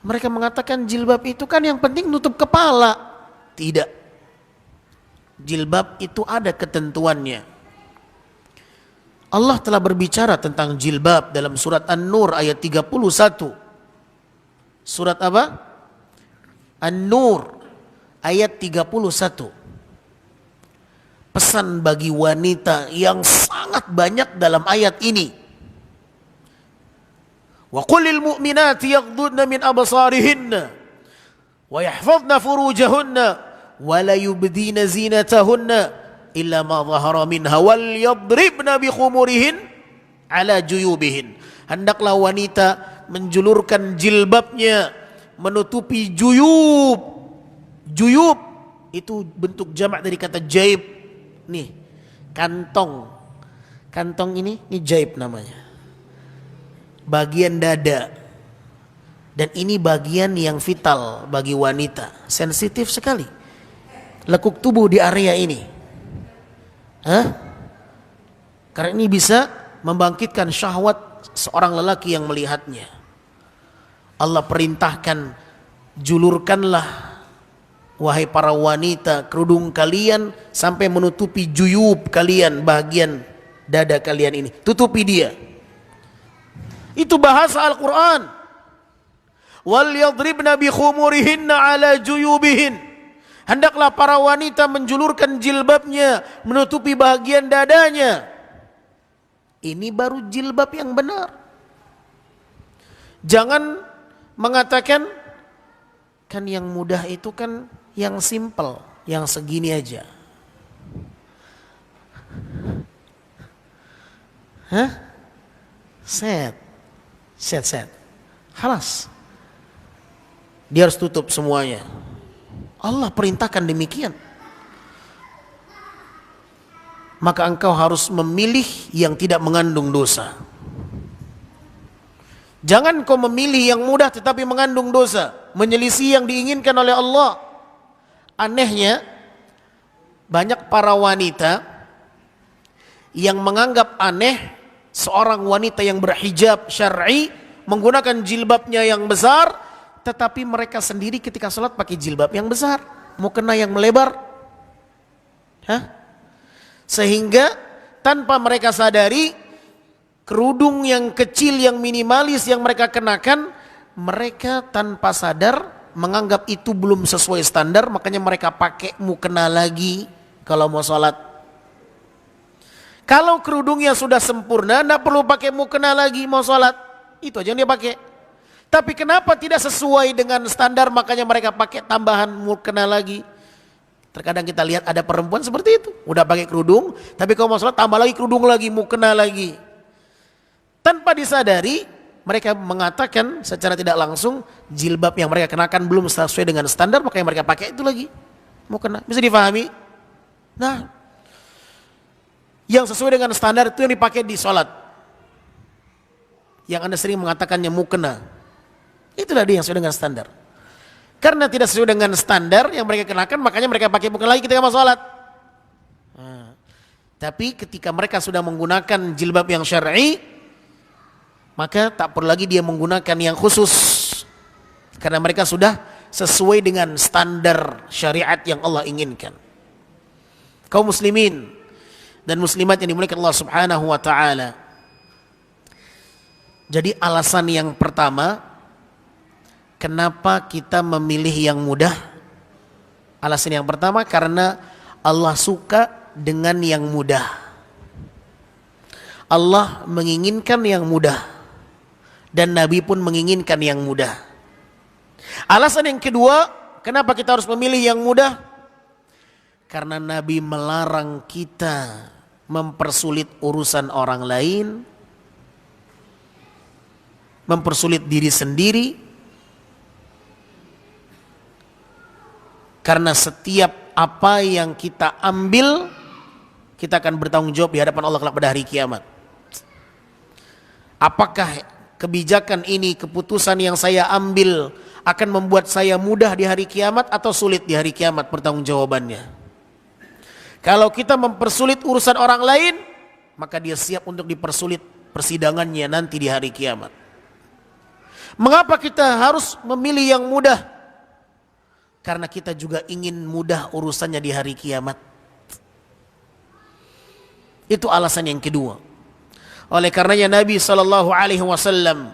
Mereka mengatakan jilbab itu kan yang penting nutup kepala. Tidak. Jilbab itu ada ketentuannya. Allah telah berbicara tentang jilbab dalam surat An-Nur ayat 31. Surat apa? An-Nur ayat 31. Pesan bagi wanita yang sangat banyak dalam ayat ini. Wa qulil mu'minati yaghdudna min absarihinna wa yahfazna furujahunna wa la yubdina zinatahunna illa ma dhahara minha wal yadribna bi khumurihin ala juyubihin. Hendaklah wanita menjulurkan jilbabnya, menutupi juyub. Juyub itu bentuk jamak dari kata jaib. Nih, kantong. Kantong ini jaib namanya. Bagian dada. Dan ini bagian yang vital bagi wanita, sensitif sekali. Lekuk tubuh di area ini. Karena ini bisa membangkitkan syahwat seorang lelaki yang melihatnya. Allah perintahkan, julurkanlah wahai para wanita kerudung kalian sampai menutupi juyub kalian, bagian dada kalian ini. Tutupi dia. Itu bahasa Al-Quran. Wal yadribna bi khumurihinna ala juyubihin. Hendaklah para wanita menjulurkan jilbabnya, menutupi bagian dadanya. Ini baru jilbab yang benar. Jangan mengatakan, kan yang mudah itu kan yang simple, yang segini aja. Set. Halas. Dia harus tutup semuanya. Allah perintahkan demikian. Maka engkau harus memilih yang tidak mengandung dosa. Jangan kau memilih yang mudah tetapi mengandung dosa, menyelisih yang diinginkan oleh Allah. Anehnya, banyak para wanita yang menganggap aneh seorang wanita yang berhijab syar'i menggunakan jilbabnya yang besar, tetapi mereka sendiri ketika sholat pakai jilbab yang besar, mukena yang melebar. Sehingga tanpa mereka sadari, kerudung yang kecil yang minimalis yang mereka kenakan, mereka tanpa sadar menganggap itu belum sesuai standar, makanya mereka pakai mukena lagi kalau mau sholat. Kalau kerudungnya sudah sempurna, tidak perlu pakai mukena lagi mau sholat, itu aja yang dia pakai. Tapi kenapa tidak sesuai dengan standar, makanya mereka pakai tambahan mukena lagi. Terkadang kita lihat ada perempuan seperti itu, udah pakai kerudung, tapi kalau mau sholat tambah lagi kerudung lagi, mukena lagi. Tanpa disadari, mereka mengatakan secara tidak langsung jilbab yang mereka kenakan belum sesuai dengan standar, makanya mereka pakai itu lagi mukena. Bisa difahami? Nah, yang sesuai dengan standar itu yang dipakai di sholat. Yang Anda sering mengatakannya mukena, itulah dia yang sesuai dengan standar. Karena tidak sesuai dengan standar yang mereka kenakan, makanya mereka pakai mukena lagi ketika mau sholat. Tapi ketika mereka sudah menggunakan jilbab yang syar'i, maka tak perlu lagi dia menggunakan yang khusus, karena mereka sudah sesuai dengan standar syariat yang Allah inginkan. Kaum muslimin dan muslimat yang dimuliakan Allah Subhanahu wa taala. Jadi alasan yang pertama, kenapa kita memilih yang mudah? Alasan yang pertama karena Allah suka dengan yang mudah. Allah menginginkan yang mudah. Dan Nabi pun menginginkan yang mudah. Alasan yang kedua, kenapa kita harus memilih yang mudah? Karena Nabi melarang kita mempersulit urusan orang lain, mempersulit diri sendiri. Karena setiap apa yang kita ambil, kita akan bertanggung jawab di hadapan Allah kelak pada hari kiamat. Apakah kebijakan ini, keputusan yang saya ambil akan membuat saya mudah di hari kiamat atau sulit di hari kiamat pertanggungjawabannya. Kalau kita mempersulit urusan orang lain, maka dia siap untuk dipersulit persidangannya nanti di hari kiamat. Mengapa kita harus memilih yang mudah? Karena kita juga ingin mudah urusannya di hari kiamat. Itu alasan yang kedua. Oleh karenanya Nabi SAW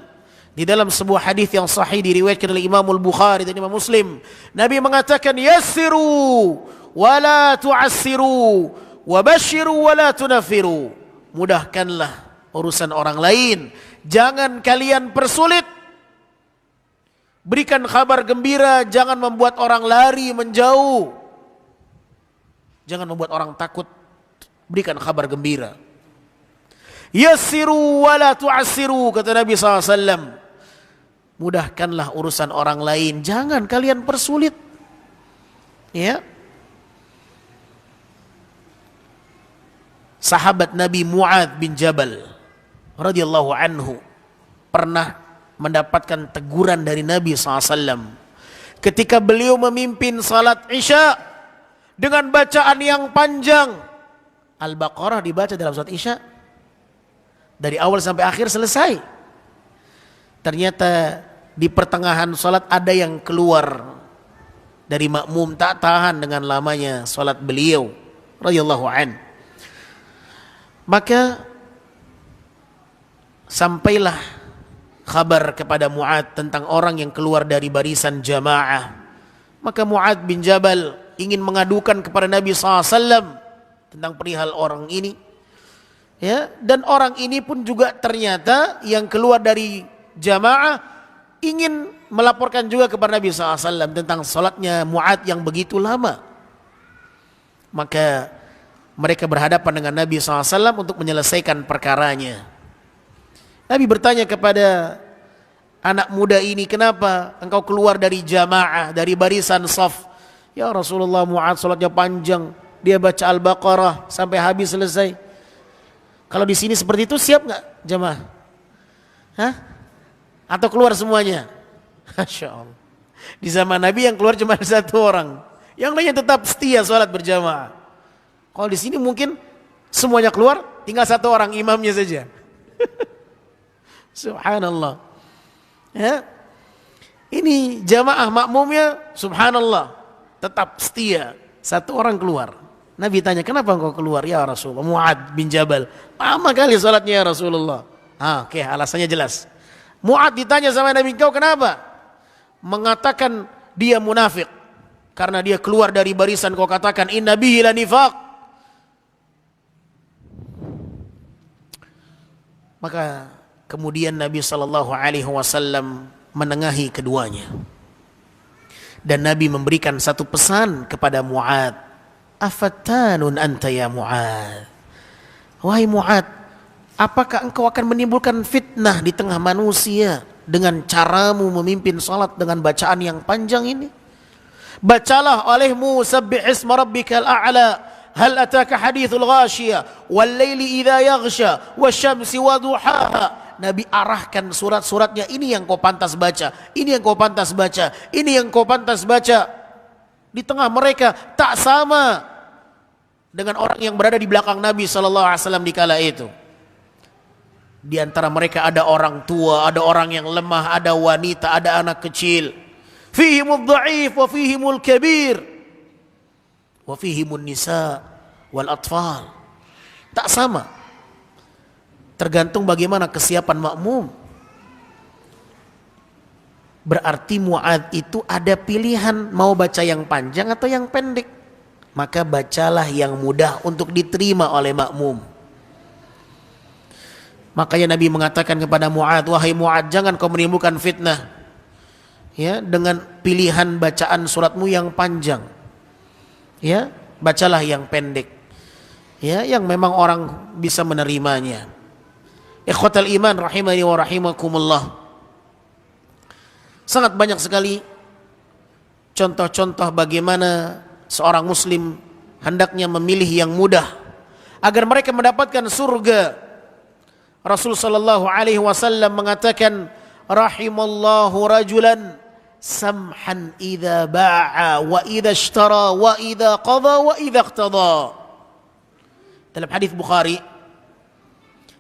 di dalam sebuah hadis yang sahih diriwayatkan oleh Imam Al-Bukhari dan Imam Muslim, Nabi mengatakan, yassiru wa la tu'assiru wa basyiru wa la tunaffiru. Mudahkanlah urusan orang lain, jangan kalian persulit. Berikan kabar gembira, jangan membuat orang lari menjauh. Jangan membuat orang takut, berikan kabar gembira. Yassiru wa la tu'assiru, kata Nabi SAW. Mudahkanlah urusan orang lain, jangan kalian persulit. Ya. Sahabat Nabi Mu'adz bin Jabal radhiyallahu anhu pernah mendapatkan teguran dari Nabi SAW ketika beliau memimpin salat Isya dengan bacaan yang panjang. Al-Baqarah dibaca dalam salat Isya dari awal sampai akhir selesai. Ternyata di pertengahan salat ada yang keluar dari makmum, tak tahan dengan lamanya salat beliau radhiyallahu an. Maka sampailah kabar kepada Mu'adz tentang orang yang keluar dari barisan jamaah. Maka Mu'adz bin Jabal ingin mengadukan kepada Nabi SAW tentang perihal orang ini. Ya, dan orang ini pun juga ternyata yang keluar dari jamaah ingin melaporkan juga kepada Nabi SAW tentang salatnya Mu'adz yang begitu lama. Maka mereka berhadapan dengan Nabi SAW untuk menyelesaikan perkaranya. Nabi bertanya kepada anak muda ini, kenapa engkau keluar dari jamaah, dari barisan saf? Ya Rasulullah, Mu'adz salatnya panjang, dia baca Al-Baqarah sampai habis selesai. Kalau di sini seperti itu siap nggak jamaah? Hah? Atau keluar semuanya? Masya Allah. Di zaman Nabi yang keluar cuma satu orang, yang lainnya tetap setia salat berjamaah. Kalau di sini mungkin semuanya keluar, tinggal satu orang imamnya saja. Subhanallah. Ya. Ini jamaah makmumnya subhanallah tetap setia, satu orang keluar. Nabi tanya, kenapa engkau keluar ya Rasulullah? Mu'ad bin Jabal, lama kali salatnya ya Rasulullah. Oke, alasannya jelas. Mu'ad ditanya sama Nabi, engkau kenapa? Mengatakan dia munafik karena dia keluar dari barisan kau katakan inna bihi la nifaq. Maka kemudian Nabi SAW menengahi keduanya. Dan Nabi memberikan satu pesan kepada Mu'ad. Afattanun anta ya Mu'ad. Wahai Mu'ad, apakah engkau akan menimbulkan fitnah di tengah manusia dengan caramu memimpin salat dengan bacaan yang panjang ini? Bacalah olehmu sabbih isma rabbikal a'la, hal ataka hadithul ghashiyah, wal laili idha yaghsha, wasyamsi waduhaha. Nabi arahkan surat-suratnya, ini yang kau pantas baca, ini yang kau pantas baca, ini yang kau pantas baca. Di tengah mereka tak sama dengan orang yang berada di belakang Nabi SAW di kala itu. Di antara mereka ada orang tua, ada orang yang lemah, ada wanita, ada anak kecil. Fihimul dha'if wa fihimul kabir wa fihimun nisa wal atfal. Tak sama. Tergantung bagaimana kesiapan makmum. Berarti Mu'ad itu ada pilihan mau baca yang panjang atau yang pendek. Maka bacalah yang mudah untuk diterima oleh makmum. Makanya Nabi mengatakan kepada Mu'ad, wahai Mu'ad, jangan kau menimbulkan fitnah ya dengan pilihan bacaan suratmu yang panjang. Ya, bacalah yang pendek. Ya, yang memang orang bisa menerimanya. Ikhwatal iman rahimani wa rahimakumullah. Sangat banyak sekali contoh-contoh bagaimana seorang muslim hendaknya memilih yang mudah agar mereka mendapatkan surga. Rasul sallallahu alaihi wasallam mengatakan, rahimallahu rajulan samhan idza ba'a wa idza ishtara wa idza qada wa idza iqtada. Dalam hadis Bukhari,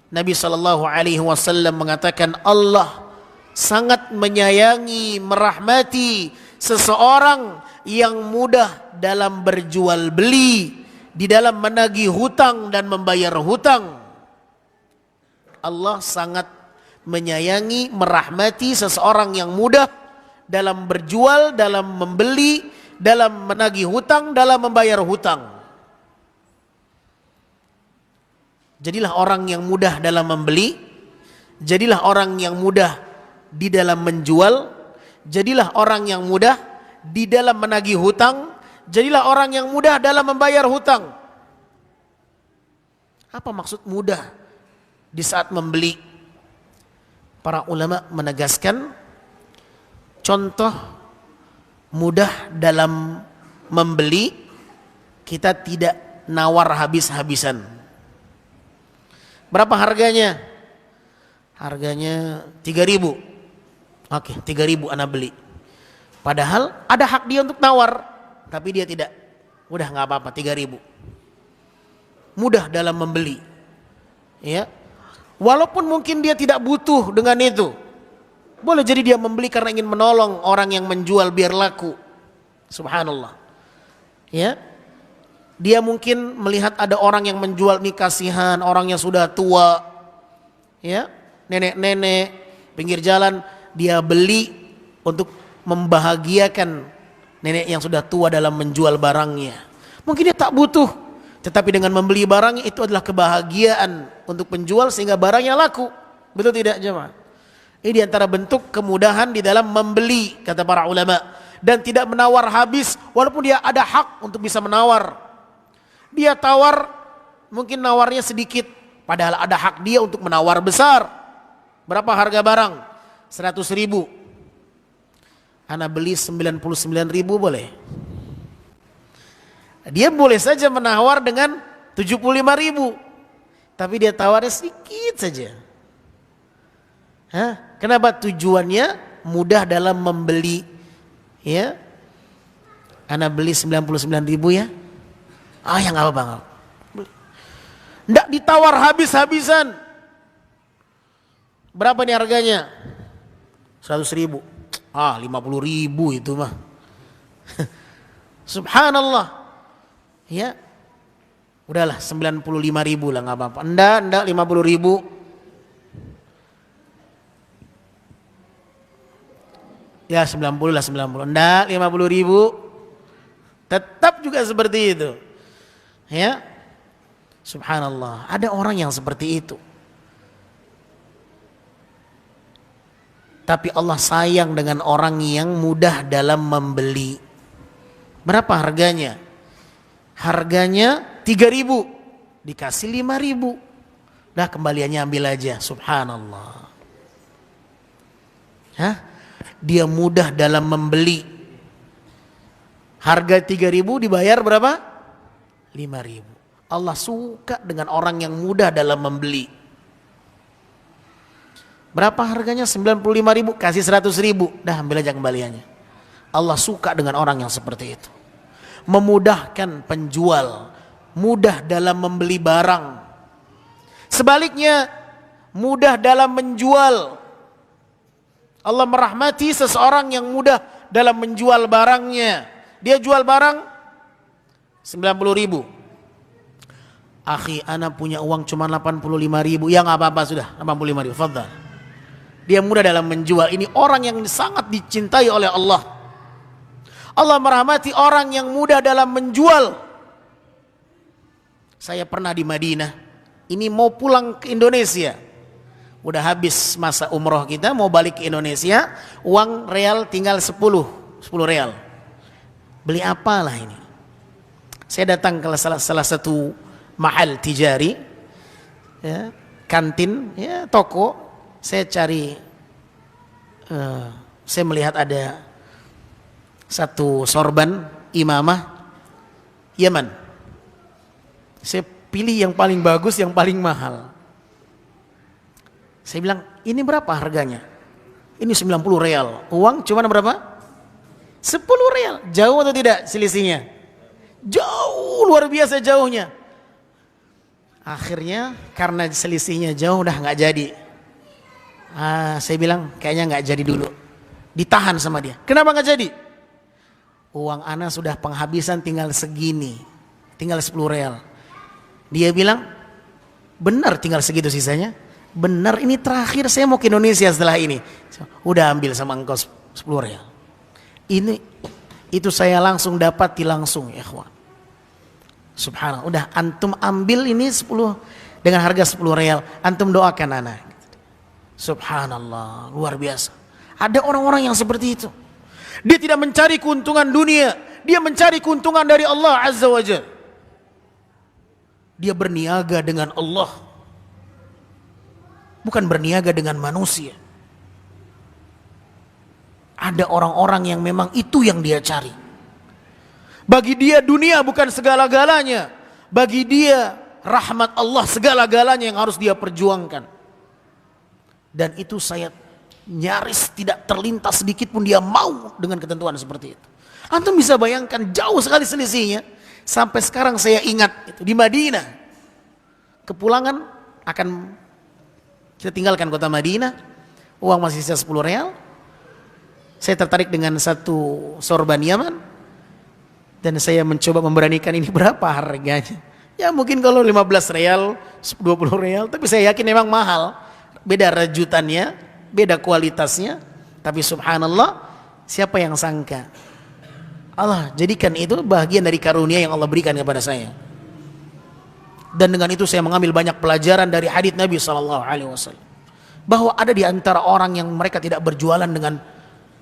Nabi sallallahu alaihi wasallam mengatakan, Allah sangat menyayangi, merahmati seseorang yang mudah dalam berjual beli, di dalam menagih hutang dan membayar hutang. Allah sangat menyayangi, merahmati seseorang yang mudah dalam berjual, dalam membeli, dalam menagih hutang, dalam membayar hutang. Jadilah orang yang mudah dalam membeli, jadilah orang yang mudah di dalam menjual, jadilah orang yang mudah di dalam menagih hutang, jadilah orang yang mudah dalam membayar hutang. Apa maksud mudah di saat membeli? Para ulama menegaskan, contoh mudah dalam membeli, kita tidak nawar habis-habisan. Berapa harganya? Harganya 3.000. Oke, 3.000 anak beli. Padahal ada hak dia untuk nawar, tapi dia tidak. Udah nggak apa-apa, 3.000. Mudah dalam membeli. Ya. Walaupun mungkin dia tidak butuh dengan itu. Boleh jadi dia membeli karena ingin menolong orang yang menjual biar laku. Subhanallah. Ya. Dia mungkin melihat ada orang yang menjual ini kasihan, orang yang sudah tua, ya, nenek-nenek pinggir jalan, dia beli untuk membahagiakan nenek yang sudah tua dalam menjual barangnya. Mungkin dia tak butuh, tetapi dengan membeli barangnya itu adalah kebahagiaan untuk penjual sehingga barangnya laku. Betul tidak jemaah? Ini diantara bentuk kemudahan di dalam membeli, kata para ulama, dan tidak menawar habis, walaupun dia ada hak untuk bisa menawar. Dia tawar, mungkin nawarnya sedikit, padahal ada hak dia untuk menawar besar. Berapa harga barang? 100.000. Ana beli 99.000 boleh? Dia boleh saja menawar dengan 75.000, tapi dia tawarnya sedikit saja. Kenapa? Tujuannya mudah dalam membeli. Ya, ana beli 99.000 ya. Ya nggak apa-apa. Nggak ditawar habis-habisan. Berapa nih harganya? 100.000. 50.000 itu mah. Subhanallah. Ya. Udahlah 95.000 lah, nggak apa-apa. Enggak 50.000. Ya 90 lah, 90. Enggak 50.000. Tetap juga seperti itu. Ya. Subhanallah. Ada orang yang seperti itu. Tapi Allah sayang dengan orang yang mudah dalam membeli. Berapa harganya? Harganya 3.000, dikasih 5.000. Dah kembaliannya ambil aja. Subhanallah. Hah? Dia mudah dalam membeli. Harga 3.000 dibayar berapa? 5.000. Allah suka dengan orang yang mudah dalam membeli. Berapa harganya? 95.000, kasih 100.000. Dah ambil aja kembaliannya. Allah suka dengan orang yang seperti itu. Memudahkan penjual, mudah dalam membeli barang. Sebaliknya, mudah dalam menjual. Allah merahmati seseorang yang mudah dalam menjual barangnya. Dia jual barang 90.000. Akhi, ana punya uang cuma 85.000. Ya nggak apa-apa sudah, 85.000. Fadhal. Dia mudah dalam menjual. Ini orang yang sangat dicintai oleh Allah. Allah merahmati orang yang mudah dalam menjual. Saya pernah di Madinah. Ini mau pulang ke Indonesia. Udah habis masa umroh kita, mau balik ke Indonesia. Uang real tinggal 10 real. Beli apalah ini? Saya datang ke salah satu mahal tijari, ya, kantin, ya, toko. Saya cari, saya melihat ada satu sorban imamah Yaman. Saya pilih yang paling bagus, yang paling mahal. Saya bilang, ini berapa harganya? Ini 90 real. Uang cuma berapa? 10 real. Jauh atau tidak selisihnya? Jauh, luar biasa jauhnya. Akhirnya karena selisihnya jauh udah nggak jadi. Saya bilang kayaknya nggak jadi dulu, ditahan sama dia. Kenapa nggak jadi? Uang ana sudah penghabisan, tinggal segini, tinggal 10 real. Dia bilang benar tinggal segitu sisanya. Benar, ini terakhir saya mau ke Indonesia setelah ini. Udah ambil sama engkau 10 real. Itu saya langsung dapati langsung, ya ikhwan. Subhanallah, udah antum ambil ini 10 dengan harga 10 real. Antum doakan anak. Subhanallah, luar biasa. Ada orang-orang yang seperti itu. Dia tidak mencari keuntungan dunia, dia mencari keuntungan dari Allah Azza wa Jalla. Dia berniaga dengan Allah, bukan berniaga dengan manusia. Ada orang-orang yang memang itu yang dia cari. Bagi dia dunia bukan segala-galanya. Bagi dia rahmat Allah segala-galanya yang harus dia perjuangkan. Dan itu saya nyaris tidak terlintas sedikit pun dia mau dengan ketentuan seperti itu. Antum bisa bayangkan jauh sekali selisihnya. Sampai sekarang saya ingat itu di Madinah. Kepulangan akan kita tinggalkan kota Madinah. Uang masih sisa 10 real. Saya tertarik dengan satu sorban Yaman. Dan saya mencoba memberanikan ini berapa harganya. Ya mungkin kalau 15 real, 20 real. Tapi saya yakin memang mahal. Beda rajutannya, beda kualitasnya. Tapi subhanallah, siapa yang sangka Allah jadikan itu bagian dari karunia yang Allah berikan kepada saya. Dan dengan itu saya mengambil banyak pelajaran dari hadits Nabi SAW, bahwa ada di antara orang yang mereka tidak berjualan dengan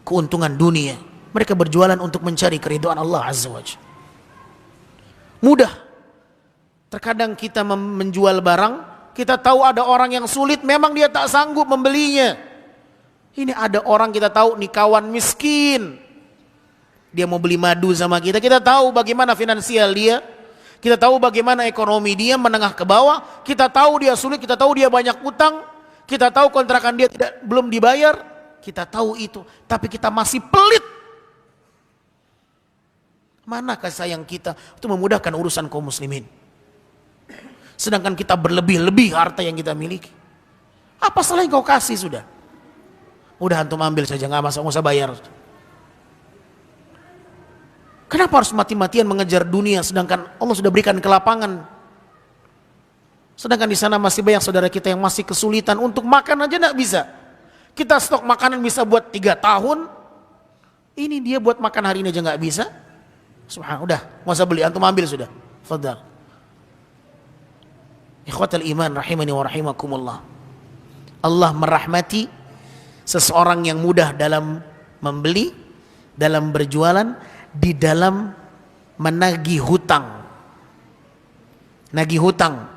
keuntungan dunia. Mereka berjualan untuk mencari keridhaan Allah Azza wa Jalla. Mudah. Terkadang kita menjual barang, kita tahu ada orang yang sulit, memang dia tak sanggup membelinya. Ini ada orang kita tahu nih kawan miskin. Dia mau beli madu sama kita, kita tahu bagaimana finansial dia. Kita tahu bagaimana ekonomi dia menengah ke bawah. Kita tahu dia sulit, kita tahu dia banyak utang. Kita tahu kontrakan dia belum dibayar. Kita tahu itu, tapi kita masih pelit. Manakah sayang kita untuk memudahkan urusan kaum muslimin? Sedangkan kita berlebih-lebih harta yang kita miliki. Apa salah yang kau kasih sudah? Udah antum ambil saja, nggak usah bayar. Kenapa harus mati-matian mengejar dunia sedangkan Allah sudah berikan kelapangan? Sedangkan di sana masih banyak saudara kita yang masih kesulitan untuk makan aja nggak bisa. Kita stok makanan bisa buat 3 tahun. Ini dia buat makan hari ini aja nggak bisa. Subhanallah, udah, nggak usah beli, antum ambil sudah. Fadhal. Ikhwatal iman rahimani wa rahimakumullah. Allah merahmati seseorang yang mudah dalam membeli, dalam berjualan, di dalam menagih hutang. Nagih hutang.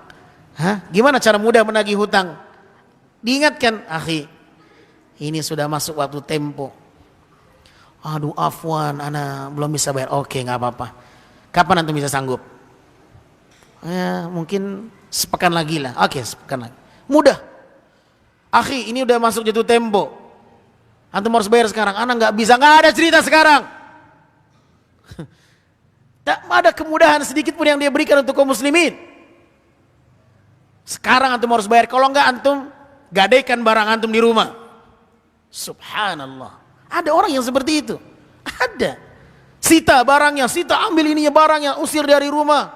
Hah? Gimana cara mudah menagih hutang? Diingatkan, akhi, ini sudah masuk waktu tempo. Aduh afwan, ana belum bisa bayar. Oke, nggak apa-apa. Kapan antum bisa sanggup? Ya, mungkin sepekan lagi lah. Oke, sepekan lagi. Mudah. Akhi, ini udah masuk jatuh tempo. Antum harus bayar sekarang. Ana nggak bisa, nggak ada cerita sekarang. Tak ada kemudahan sedikit pun yang dia berikan untuk kaum muslimin. Sekarang antum harus bayar. Kalau nggak antum gadaikan barang antum di rumah. Subhanallah. Ada orang yang seperti itu. Ada. Sita barangnya, sita ambil ininya barangnya, usir dari rumah.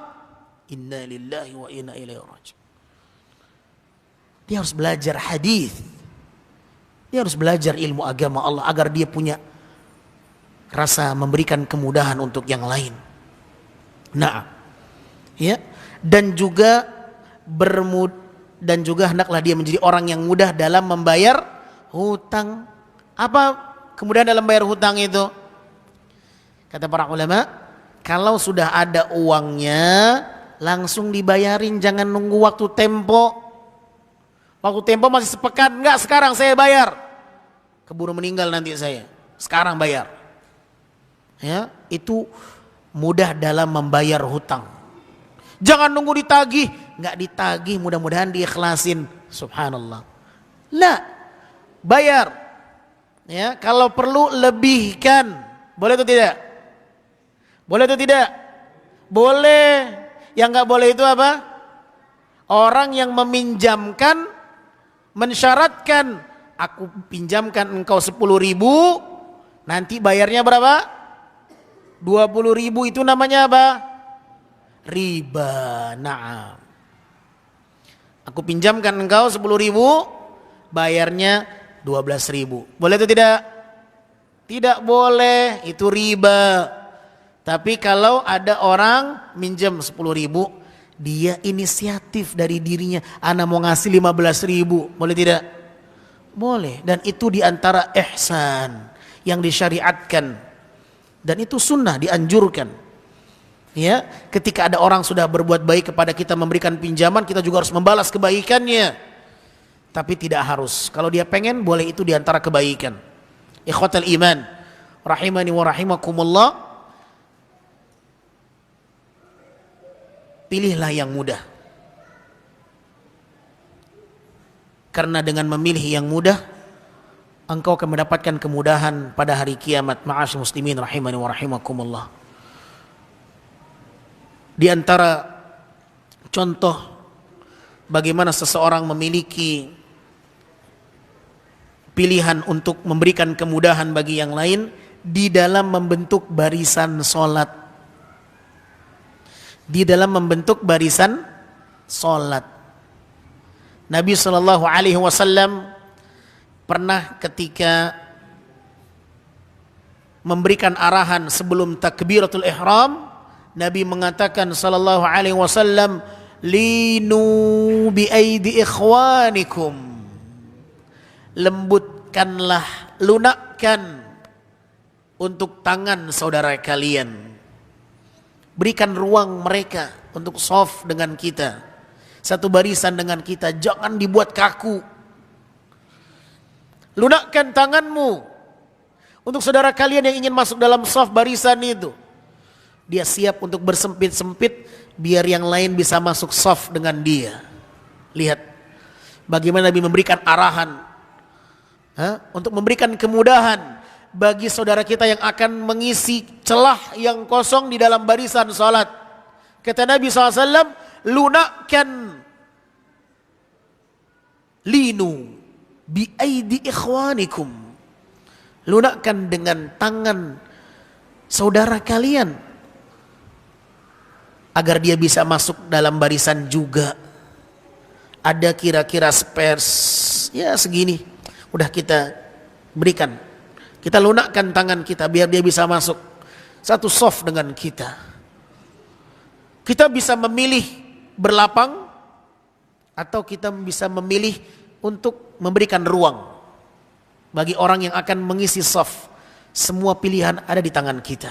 Inna lillahi wa inna ilaihi raji'un. Dia harus belajar hadis. Dia harus belajar ilmu agama Allah agar dia punya rasa memberikan kemudahan untuk yang lain. Nah, ya, dan juga hendaklah dia menjadi orang yang mudah dalam membayar hutang. Apa kemudahan dalam bayar hutang itu? Kata para ulama, kalau sudah ada uangnya langsung dibayarin, jangan nunggu waktu tempo. Waktu tempo masih sepekan, enggak sekarang saya bayar. Keburu meninggal nanti saya. Sekarang bayar. Ya, itu mudah dalam membayar hutang. Jangan nunggu ditagih, enggak ditagih, mudah-mudahan diikhlasin. Subhanallah. La, bayar. Ya, kalau perlu lebihkan. Boleh atau tidak? Boleh atau tidak? Boleh. Yang enggak boleh itu apa? Orang yang meminjamkan mensyaratkan, aku pinjamkan engkau 10.000, nanti bayarnya berapa? 20.000, itu namanya apa? Riba. Naam. Aku pinjamkan engkau 10.000, bayarnya 12.000. Boleh atau tidak? Tidak boleh, itu riba. Tapi kalau ada orang minjem 10.000, dia inisiatif dari dirinya, ana mau ngasih 15.000, boleh tidak? Boleh. Dan itu diantara ihsan yang disyariatkan, dan itu sunnah, dianjurkan. Ya, ketika ada orang sudah berbuat baik kepada kita, memberikan pinjaman, kita juga harus membalas kebaikannya. Tapi tidak harus. Kalau dia pengen, boleh, itu diantara kebaikan. Ikhwatal iman rahimani wa rahimakumullah. Pilihlah yang mudah. Karena dengan memilih yang mudah, engkau akan mendapatkan kemudahan pada hari kiamat. Ma'asyiral muslimin rahimani wa rahimakumullah. Di antara contoh bagaimana seseorang memiliki pilihan untuk memberikan kemudahan bagi yang lain, di dalam membentuk barisan sholat. Di dalam membentuk barisan sholat. Nabi SAW pernah ketika memberikan arahan sebelum takbiratul ihram, Nabi mengatakan SAW, linu bi aidi ikhwanikum, lembutkanlah, lunakkan untuk tangan saudara kalian. Berikan ruang mereka untuk shaf dengan kita, satu barisan dengan kita, jangan dibuat kaku. Lunakkan tanganmu untuk saudara kalian yang ingin masuk dalam shaf barisan itu. Dia siap untuk bersempit-sempit biar yang lain bisa masuk shaf dengan dia. Lihat bagaimana Nabi memberikan arahan untuk memberikan kemudahan bagi saudara kita yang akan mengisi celah yang kosong di dalam barisan salat. Kata Nabi SAW, lunakkan, linu bi aidi ikhwanikum, lunakkan dengan tangan saudara kalian agar dia bisa masuk dalam barisan juga. Ada kira-kira spares ya segini, udah kita berikan, kita lunakkan tangan kita biar dia bisa masuk satu soft dengan kita. Kita bisa memilih berlapang atau kita bisa memilih untuk memberikan ruang bagi orang yang akan mengisi saf. Semua pilihan ada di tangan kita.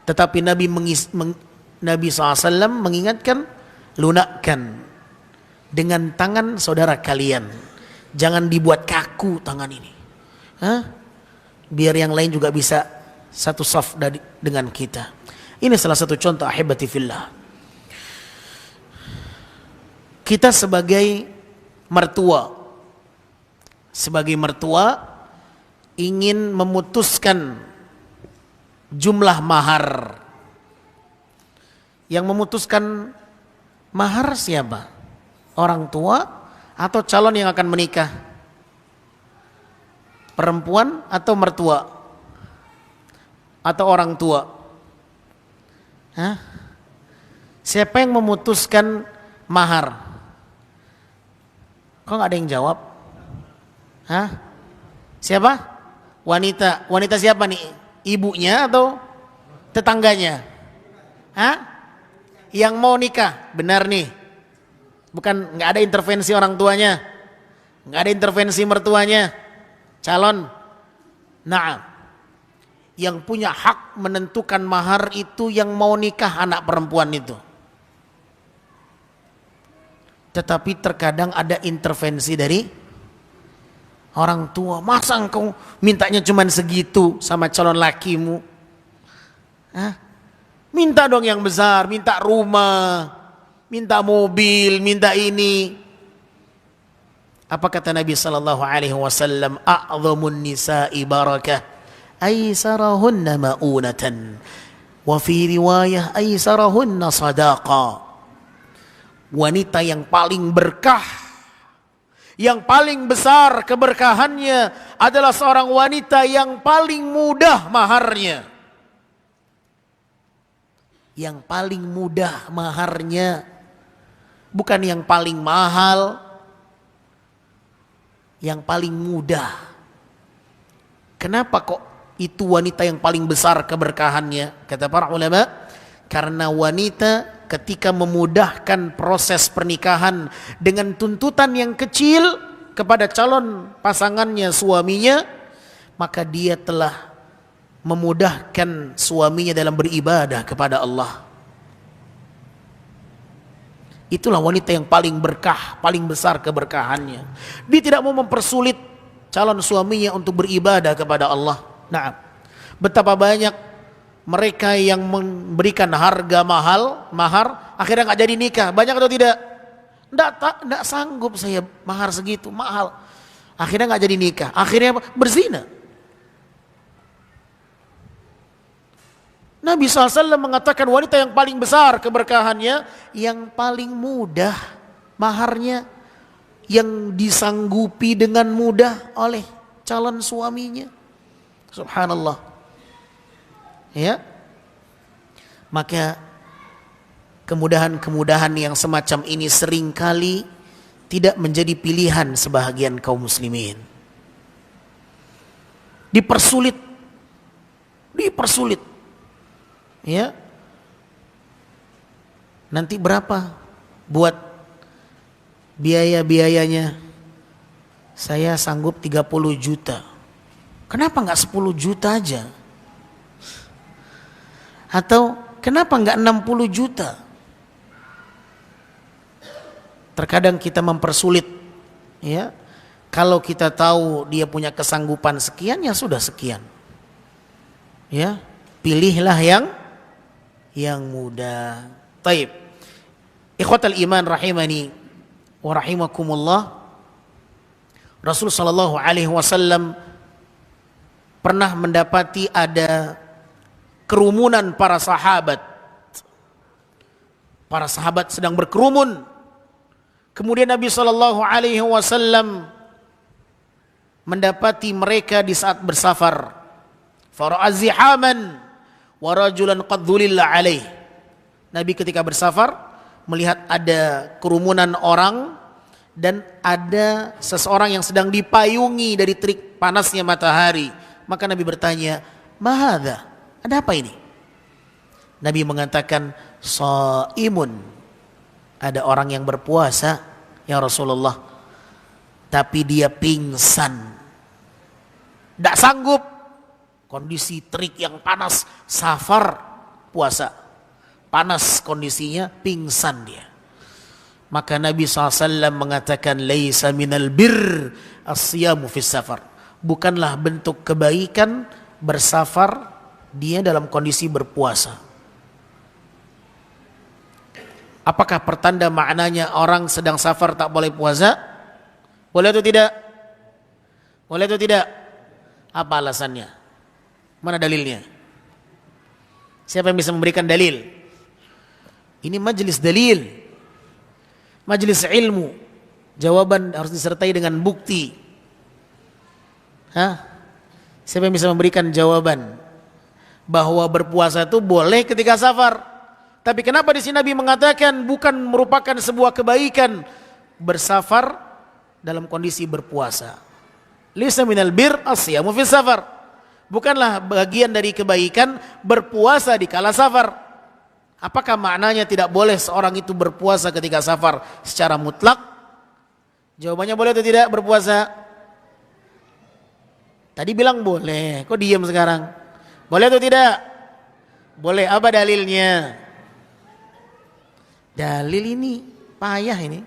Tetapi Nabi SAW mengingatkan, lunakkan dengan tangan saudara kalian. Jangan dibuat kaku tangan ini. Biar yang lain juga bisa satu saf dengan kita. Ini salah satu contoh ahibati fillah. Kita sebagai mertua ingin memutuskan jumlah mahar. Yang memutuskan mahar siapa? Orang tua atau calon yang akan menikah? Perempuan atau mertua? Atau orang tua? Siapa yang memutuskan mahar? Kok nggak ada yang jawab? Siapa? Wanita. Wanita siapa nih? Ibunya atau tetangganya? Yang mau nikah, benar nih. Bukan, nggak ada intervensi orang tuanya, nggak ada intervensi mertuanya, calon. Nah, yang punya hak menentukan mahar itu yang mau nikah anak perempuan itu. Tetapi terkadang ada intervensi dari orang tua. Masa engkau mintanya cuma segitu sama calon lakimu? Minta dong yang besar, minta rumah, minta mobil, minta ini. Apa kata Nabi sallallahu alaihi wasallam? A'dhamun nisa'i barakah aisarahunna ma'unatan wa fi riwayah aisarahunna sadaqa. Wanita yang paling berkah, yang paling besar keberkahannya adalah seorang wanita yang paling mudah maharnya. Yang paling mudah maharnya, bukan yang paling mahal, yang paling mudah. Kenapa kok itu wanita yang paling besar keberkahannya? Kata para ulama, karena wanita ketika memudahkan proses pernikahan dengan tuntutan yang kecil kepada calon pasangannya, suaminya, maka dia telah memudahkan suaminya dalam beribadah kepada Allah. Itulah wanita yang paling berkah, paling besar keberkahannya. Dia tidak mau mempersulit calon suaminya untuk beribadah kepada Allah. Nah, betapa banyak mereka yang memberikan harga mahar, akhirnya nggak jadi nikah. Banyak atau tidak? Nggak sanggup saya mahar segitu, mahal. Akhirnya nggak jadi nikah. Akhirnya berzina. Nabi SAW mengatakan wanita yang paling besar keberkahannya, yang paling mudah maharnya, yang disanggupi dengan mudah oleh calon suaminya. Subhanallah. Ya, maka kemudahan-kemudahan yang semacam ini seringkali tidak menjadi pilihan sebahagian kaum muslimin. Dipersulit, ya. Nanti berapa buat biaya-biayanya? Saya sanggup 30 juta. Kenapa nggak 10 juta aja? Atau kenapa enggak 60 juta? Terkadang kita mempersulit, ya. Kalau kita tahu dia punya kesanggupan sekian, ya sudah sekian. Ya, pilihlah yang mudah. Taib. Ikhwatal iman rahimani wa rahimakumullah. Rasul sallallahu alaihi wasallam pernah mendapati ada kerumunan para sahabat Para sahabat sedang berkerumun. Kemudian Nabi SAW mendapati mereka di saat bersafar. Fara'a zihaman wa rajulan qad dhulilla alaih. Nabi ketika bersafar melihat ada kerumunan orang dan ada seseorang yang sedang dipayungi dari terik panasnya matahari. Maka Nabi bertanya, "Mahadha? Ada apa ini?" Nabi mengatakan, "Shaimun." Ada orang yang berpuasa, ya Rasulullah, tapi dia pingsan. Tidak sanggup. Kondisi terik yang panas, safar, puasa. Panas kondisinya, pingsan dia. Maka Nabi SAW mengatakan, "Laisa minal bir as-siyamu fis safar." Bukanlah bentuk kebaikan bersafar dia dalam kondisi berpuasa. Apakah pertanda maknanya orang sedang safar tak boleh puasa? Boleh atau tidak? Boleh atau tidak? Apa alasannya? Mana dalilnya? Siapa yang bisa memberikan dalil? Ini majelis dalil, majelis ilmu. Jawaban harus disertai dengan bukti. Siapa yang bisa memberikan jawaban bahwa berpuasa itu boleh ketika safar? Tapi kenapa di sini Nabi mengatakan bukan merupakan sebuah kebaikan bersafar dalam kondisi berpuasa? Lisa minal bir as-siyamu fis safar. Bukanlah bagian dari kebaikan berpuasa di kala safar. Apakah maknanya tidak boleh seorang itu berpuasa ketika safar secara mutlak? Jawabannya boleh atau tidak berpuasa? Tadi bilang boleh, kok diam sekarang? Boleh atau tidak? Boleh. Apa dalilnya? Dalil ini payah ini.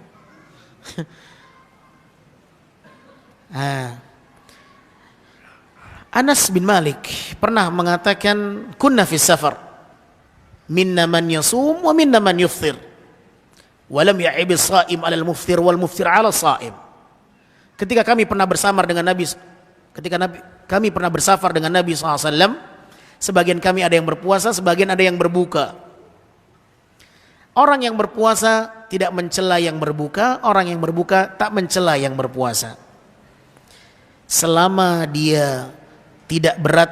Anas bin Malik pernah mengatakan, "Kunna fis safar, minna man yasum wa minna man yufthir, wa lam ya'ib as-sha'im 'ala al-mufthir wal mufthir 'ala as-sha'im." Ketika kami pernah bersama dengan Nabi, kami pernah bersafar dengan Nabi SAW, sebagian kami ada yang berpuasa, sebagian ada yang berbuka. Orang yang berpuasa tidak mencela yang berbuka, orang yang berbuka tak mencela yang berpuasa. Selama dia tidak berat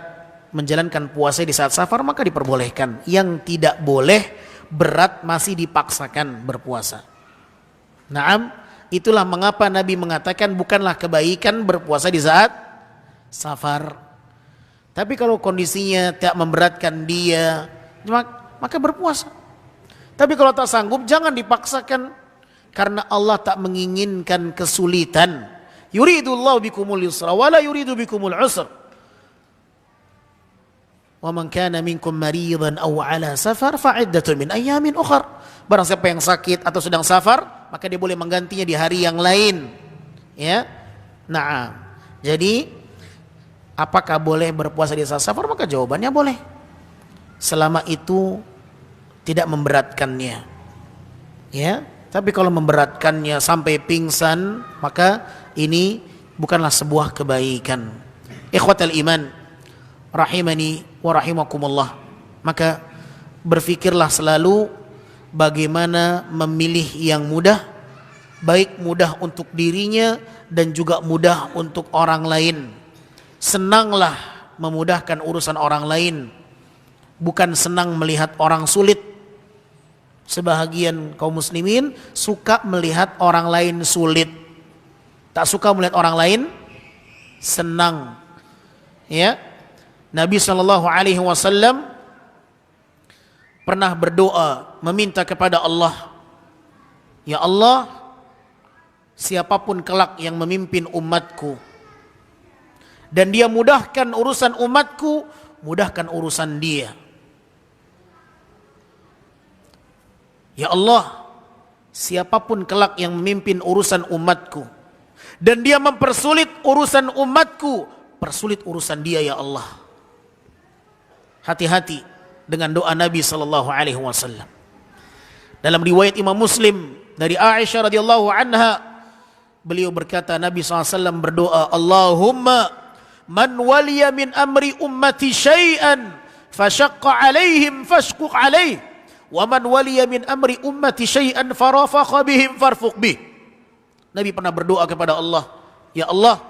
menjalankan puasa di saat safar, maka diperbolehkan. Yang tidak boleh berat masih dipaksakan berpuasa. Naam, itulah mengapa Nabi mengatakan bukanlah kebaikan berpuasa di saat safar. Tapi kalau kondisinya tidak memberatkan dia, maka berpuasa. Tapi kalau tak sanggup, jangan dipaksakan, karena Allah tak menginginkan kesulitan. Yuridullahu bikumul yusra wa la yuridu bikumul usra. Wa man kana minkum maridan aw ala safar fa iddatun min ayyamin ukhra. Barang siapa yang sakit atau sedang safar, maka dia boleh menggantinya di hari yang lain. Ya. Nah, jadi apakah boleh berpuasa di saat safar? Maka jawabannya boleh. Selama itu tidak memberatkannya. Ya, tapi kalau memberatkannya sampai pingsan, maka ini bukanlah sebuah kebaikan. Ikhwatal iman, rahimani wa rahimakumullah. Maka berfikirlah selalu bagaimana memilih yang mudah, baik mudah untuk dirinya dan juga mudah untuk orang lain. Senanglah memudahkan urusan orang lain, bukan senang melihat orang sulit. Sebahagian kaum muslimin suka melihat orang lain sulit, tak suka melihat orang lain senang. Ya, Nabi SAW pernah berdoa meminta kepada Allah, "Ya Allah, siapapun kelak yang memimpin umatku dan dia mudahkan urusan umatku, mudahkan urusan dia. Ya Allah, siapapun kelak yang memimpin urusan umatku dan dia mempersulit urusan umatku, persulit urusan dia ya Allah." Hati-hati dengan doa Nabi SAW. Dalam riwayat Imam Muslim dari Aisyah radhiyallahu anha, beliau berkata, Nabi SAW berdoa, "Allahumma man waliya min amri ummati syai'an fashaqqa alaihim fashquq alaih, wa man waliya min amri ummati syai'an farafakha bihim farfuq bih. Nabi pernah berdoa kepada Allah, ya Allah,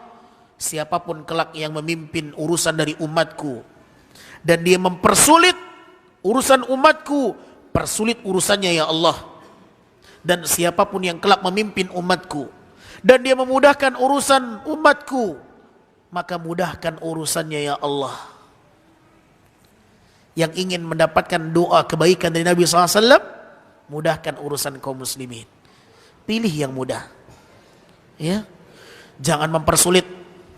siapapun kelak yang memimpin urusan dari umatku dan dia mempersulit urusan umatku, persulit urusannya ya Allah. Dan siapapun yang kelak memimpin umatku dan dia memudahkan urusan umatku, maka mudahkan urusannya ya Allah. Yang ingin mendapatkan doa kebaikan dari Nabi SAW, mudahkan urusan kaum muslimin. Pilih yang mudah, ya, jangan mempersulit.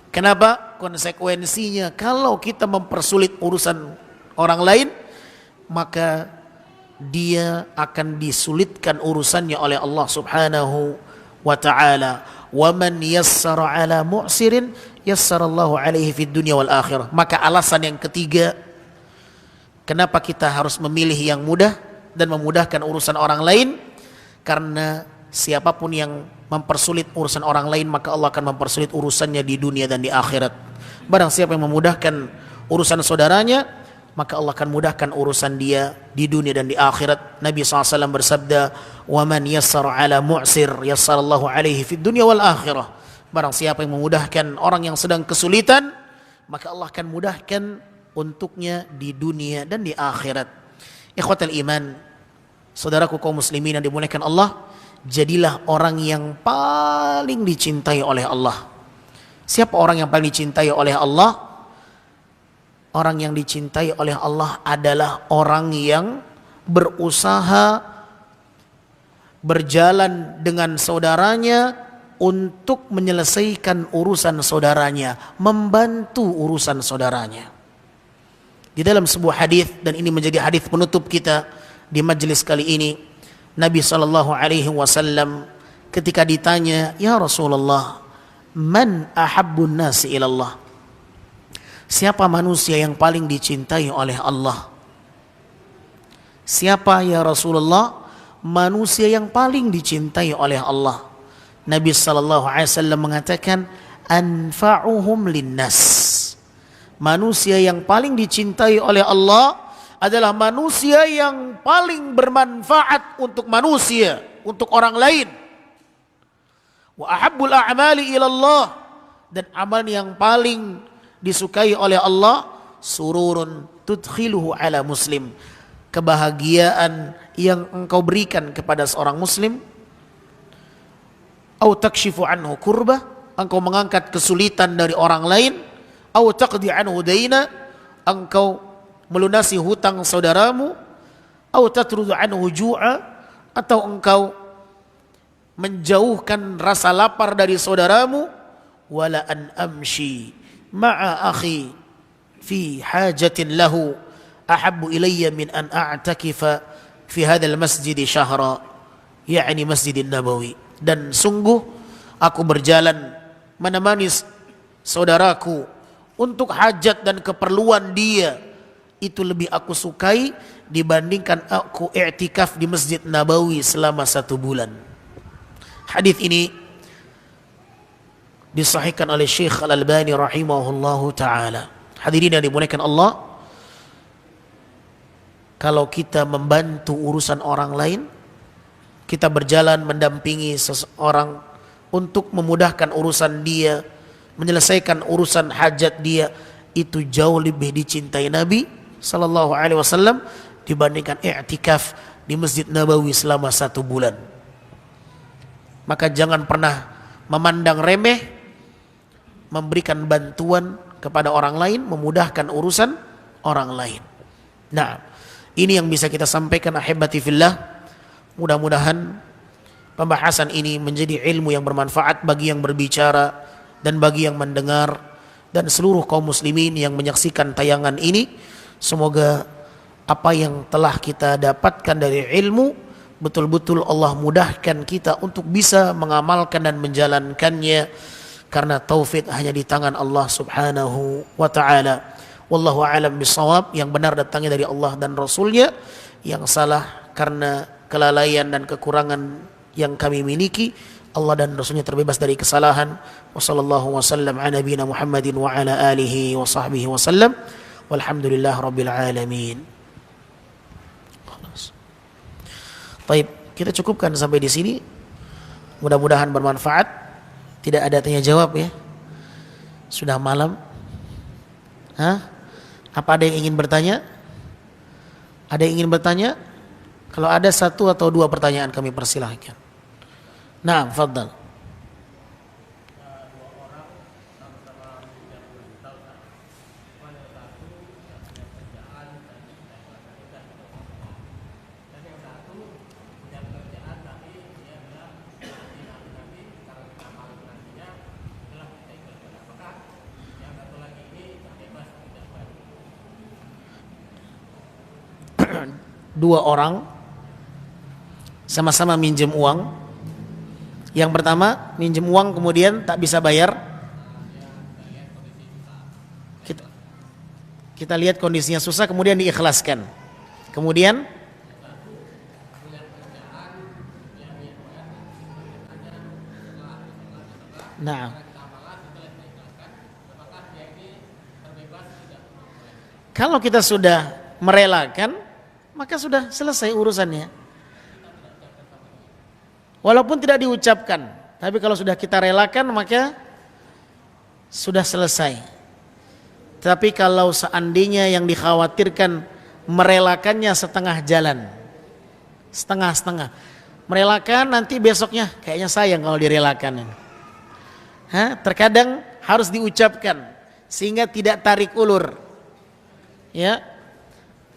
Kenapa? Konsekuensinya kalau kita mempersulit urusan orang lain, maka dia akan disulitkan urusannya oleh Allah Subhanahu wa ta'ala. Wa man yassara ala mu'sirin yassarallahu alaihi fid dunya wal akhirah. Maka alasan yang ketiga kenapa kita harus memilih yang mudah dan memudahkan urusan orang lain, karena siapapun yang mempersulit urusan orang lain, maka Allah akan mempersulit urusannya di dunia dan di akhirat. Barang siapa yang memudahkan urusan saudaranya, maka Allah akan mudahkan urusan dia di dunia dan di akhirat. Nabi SAW bersabda, wa man yassara ala mu'sir yassarallahu alaihi fid dunya wal akhirah. Barang siapa yang memudahkan orang yang sedang kesulitan, maka Allah akan mudahkan untuknya di dunia dan di akhirat. Ikhwatal iman, saudaraku kaum muslimin yang dimuliakan Allah, jadilah orang yang paling dicintai oleh Allah. Siapa orang yang paling dicintai oleh Allah? Orang yang dicintai oleh Allah adalah orang yang berusaha berjalan dengan saudaranya untuk menyelesaikan urusan saudaranya, membantu urusan saudaranya. Di dalam sebuah hadis, dan ini menjadi hadis penutup kita di majelis kali ini, Nabi SAW ketika ditanya, ya Rasulullah, man ahabbun nasi ilallah, siapa manusia yang paling dicintai oleh Allah? Siapa ya Rasulullah manusia yang paling dicintai oleh Allah? Nabi SAW mengatakan, anfa'uhum linnas. Manusia yang paling dicintai oleh Allah adalah manusia yang paling bermanfaat untuk manusia, untuk orang lain. Wa ahabbul a'mali ilallah, dan amal yang paling disukai oleh Allah, sururun tudkhiluhu ala muslim, kebahagiaan yang engkau berikan kepada seorang muslim, au takshifu anhu kurbah, engkau mengangkat kesulitan dari orang lain, au taqdi anhu daina, engkau melunasi hutang saudaramu, au tatrudu anhu ju'a, atau engkau menjauhkan rasa lapar dari saudaramu, wala an amshi ma'a akhi fi hajatin lahu ahabbu ilayya min an a'takifa fi hadzal masjid syahra, yakni Masjidin Nabawi. Dan sungguh aku berjalan menemani saudaraku untuk hajat dan keperluan dia, itu lebih aku sukai dibandingkan aku i'tikaf di Masjid Nabawi selama 1 bulan. Hadis ini disahihkan oleh Syekh Al-Albani rahimahullahu ta'ala. Hadirin yang dimuliakan Allah, kalau kita membantu urusan orang lain, kita berjalan mendampingi seseorang untuk memudahkan urusan dia, menyelesaikan urusan hajat dia, itu jauh lebih dicintai Nabi sallallahu alaihi wasallam dibandingkan i'tikaf di Masjid Nabawi selama 1 bulan. Maka jangan pernah memandang remeh memberikan bantuan kepada orang lain, memudahkan urusan orang lain. Nah, ini yang bisa kita sampaikan ahibati fillah. Mudah-mudahan pembahasan ini menjadi ilmu yang bermanfaat bagi yang berbicara dan bagi yang mendengar, dan seluruh kaum muslimin yang menyaksikan tayangan ini. Semoga apa yang telah kita dapatkan dari ilmu betul-betul Allah mudahkan kita untuk bisa mengamalkan dan menjalankannya, karena taufik hanya di tangan Allah Subhanahu wa ta'ala. Wallahu a'lam bissawab. Yang benar datangnya dari Allah dan Rasulnya, yang salah karena kelalaian dan kekurangan yang kami miliki. Allah dan Rasulnya terbebas dari kesalahan. Wassallallahu wasallam ala nabiyina Muhammadin wa ala alihi wa sahbihi wasallam. Walhamdulillah rabbil alamin. Baik, kita cukupkan sampai di sini. Mudah-mudahan bermanfaat. Tidak ada tanya jawab ya. Sudah malam. Hah? Apa ada yang ingin bertanya? Ada yang ingin bertanya? Kalau ada 1 atau 2 pertanyaan kami persilahkan. Nah, fadal. Dua orang sama-sama minjem uang. Yang pertama minjem uang kemudian tak bisa bayar. Kita lihat kondisinya susah kemudian diikhlaskan. Kemudian nah, kalau kita sudah merelakan, maka sudah selesai urusannya. Walaupun tidak diucapkan, tapi kalau sudah kita relakan maka sudah selesai. Tapi kalau seandainya yang dikhawatirkan merelakannya setengah jalan, setengah-setengah, merelakan nanti besoknya kayaknya sayang kalau direlakan. Terkadang harus diucapkan sehingga tidak tarik ulur. Ya,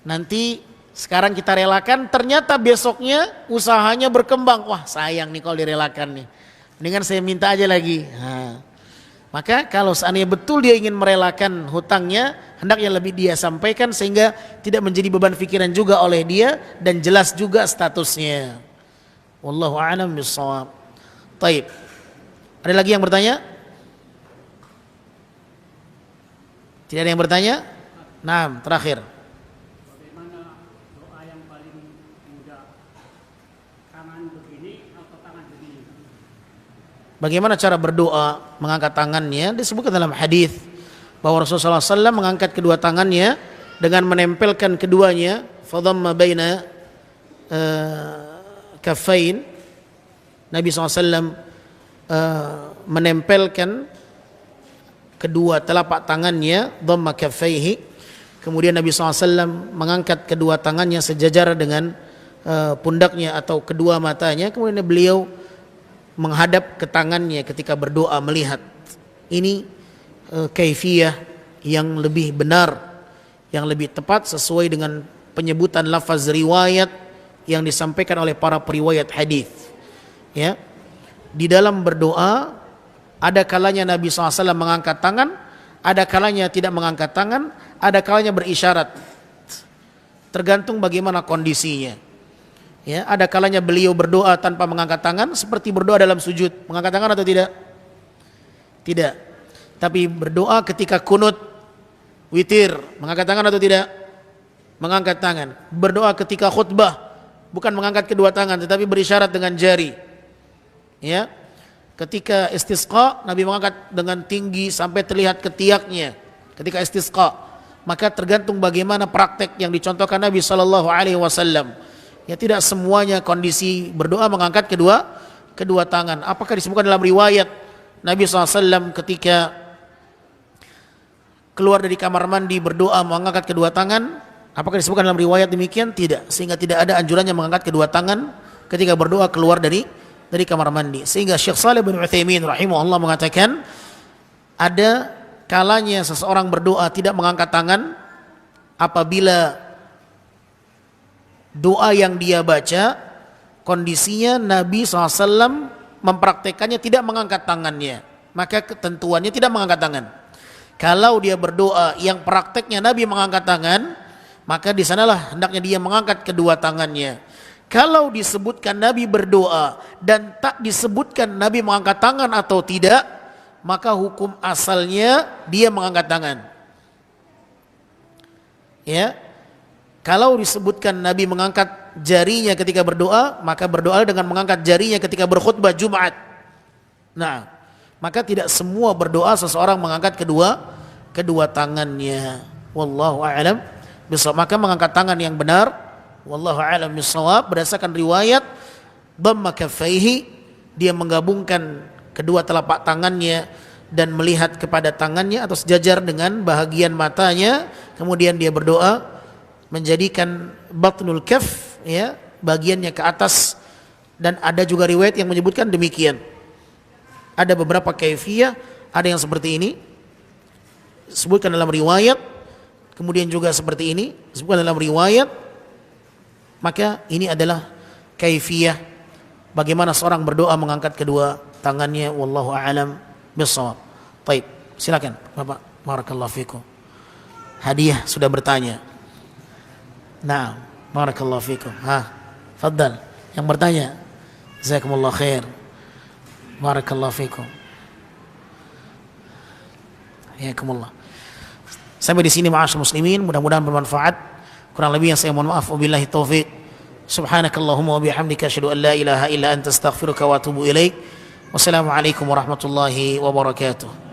nanti sekarang kita relakan, ternyata besoknya usahanya berkembang. Wah sayang nih kalau direlakan nih. Mendingan saya minta aja lagi. Maka kalau seandainya betul dia ingin merelakan hutangnya, hendaknya lebih dia sampaikan sehingga tidak menjadi beban pikiran juga oleh dia dan jelas juga statusnya. Wallahu a'lam bishawab. Taib. Ada lagi yang bertanya? Tidak ada yang bertanya? Nah, terakhir. Bagaimana doa yang paling mudah? Tangan begini atau tangan begini? Bagaimana cara berdoa mengangkat tangannya? Disebutkan dalam hadis bahwa Rasulullah SAW mengangkat kedua tangannya dengan menempelkan keduanya, fadhamma baina kaffain. Nabi SAW menempelkan kedua telapak tangannya, dhamma kaffaihi. Kemudian Nabi SAW mengangkat kedua tangannya sejajar dengan pundaknya atau kedua matanya. Kemudian beliau menghadap ke tangannya ketika berdoa melihat. Ini kaifiyah yang lebih benar, yang lebih tepat sesuai dengan penyebutan lafaz riwayat yang disampaikan oleh para periwayat hadis. Ya, di dalam berdoa ada kalanya Nabi SAW mengangkat tangan, ada kalanya tidak mengangkat tangan, ada kalanya berisyarat. Tergantung bagaimana kondisinya. Ya, ada kalanya beliau berdoa tanpa mengangkat tangan seperti berdoa dalam sujud. Mengangkat tangan atau tidak? Tidak. Tapi berdoa ketika kunut witir, mengangkat tangan atau tidak? Mengangkat tangan. Berdoa ketika khutbah, bukan mengangkat kedua tangan tetapi berisyarat dengan jari. Ya. Ketika istisqa, Nabi mengangkat dengan tinggi sampai terlihat ketiaknya ketika istisqa. Maka tergantung bagaimana praktek yang dicontohkan Nabi SAW. Ya, tidak semuanya kondisi berdoa mengangkat kedua tangan. Apakah disebutkan dalam riwayat Nabi SAW ketika keluar dari kamar mandi berdoa mengangkat kedua tangan? Apakah disebutkan dalam riwayat demikian? Tidak. Sehingga tidak ada anjurannya mengangkat kedua tangan ketika berdoa keluar dari kamar mandi. Sehingga Syekh Shalih bin Utsaimin rahimahullah mengatakan ada kalanya seseorang berdoa tidak mengangkat tangan apabila doa yang dia baca kondisinya Nabi SAW mempraktekannya tidak mengangkat tangannya, maka ketentuannya tidak mengangkat tangan. Kalau dia berdoa yang prakteknya Nabi mengangkat tangan, maka di sanalah hendaknya dia mengangkat kedua tangannya. Kalau disebutkan Nabi berdoa dan tak disebutkan Nabi mengangkat tangan atau tidak, maka hukum asalnya dia mengangkat tangan. Ya. Kalau disebutkan Nabi mengangkat jarinya ketika berdoa, maka berdoa dengan mengangkat jarinya ketika berkhutbah Jumat. Nah, maka tidak semua berdoa seseorang mengangkat kedua tangannya. Wallahu a'lam bishawab. Maka mengangkat tangan yang benar wallahu a'lam bissawab, berdasarkan riwayat dhamma kaffaihi, dia menggabungkan kedua telapak tangannya dan melihat kepada tangannya atau sejajar dengan bahagian matanya, kemudian dia berdoa menjadikan batnul kaf, ya, bagiannya ke atas, dan ada juga riwayat yang menyebutkan demikian. Ada beberapa kaifiyah, ada yang seperti ini sebutkan dalam riwayat, kemudian juga seperti ini sebutkan dalam riwayat. Maka ini adalah kaifiyah bagaimana seorang berdoa mengangkat kedua tangannya, wallahu a'lam bissawab. Baik, silakan Bapak. Barakallahu fikum. Hadiah sudah bertanya. Nah, barakallahu fikum. Faddal yang bertanya. Jazakumullah khair. Barakallahu fikum. Hayakumullah. Sampai di sini ma'asyiral muslimin, mudah-mudahan bermanfaat. Kurang lebih yang saya mohon maaf, wabillahi taufik. Subhanakallahumma wa bihamdika asyhadu an la ilaha illa anta astaghfiruka wa atubu ilaik. Wassalamualaikum warahmatullahi wabarakatuh.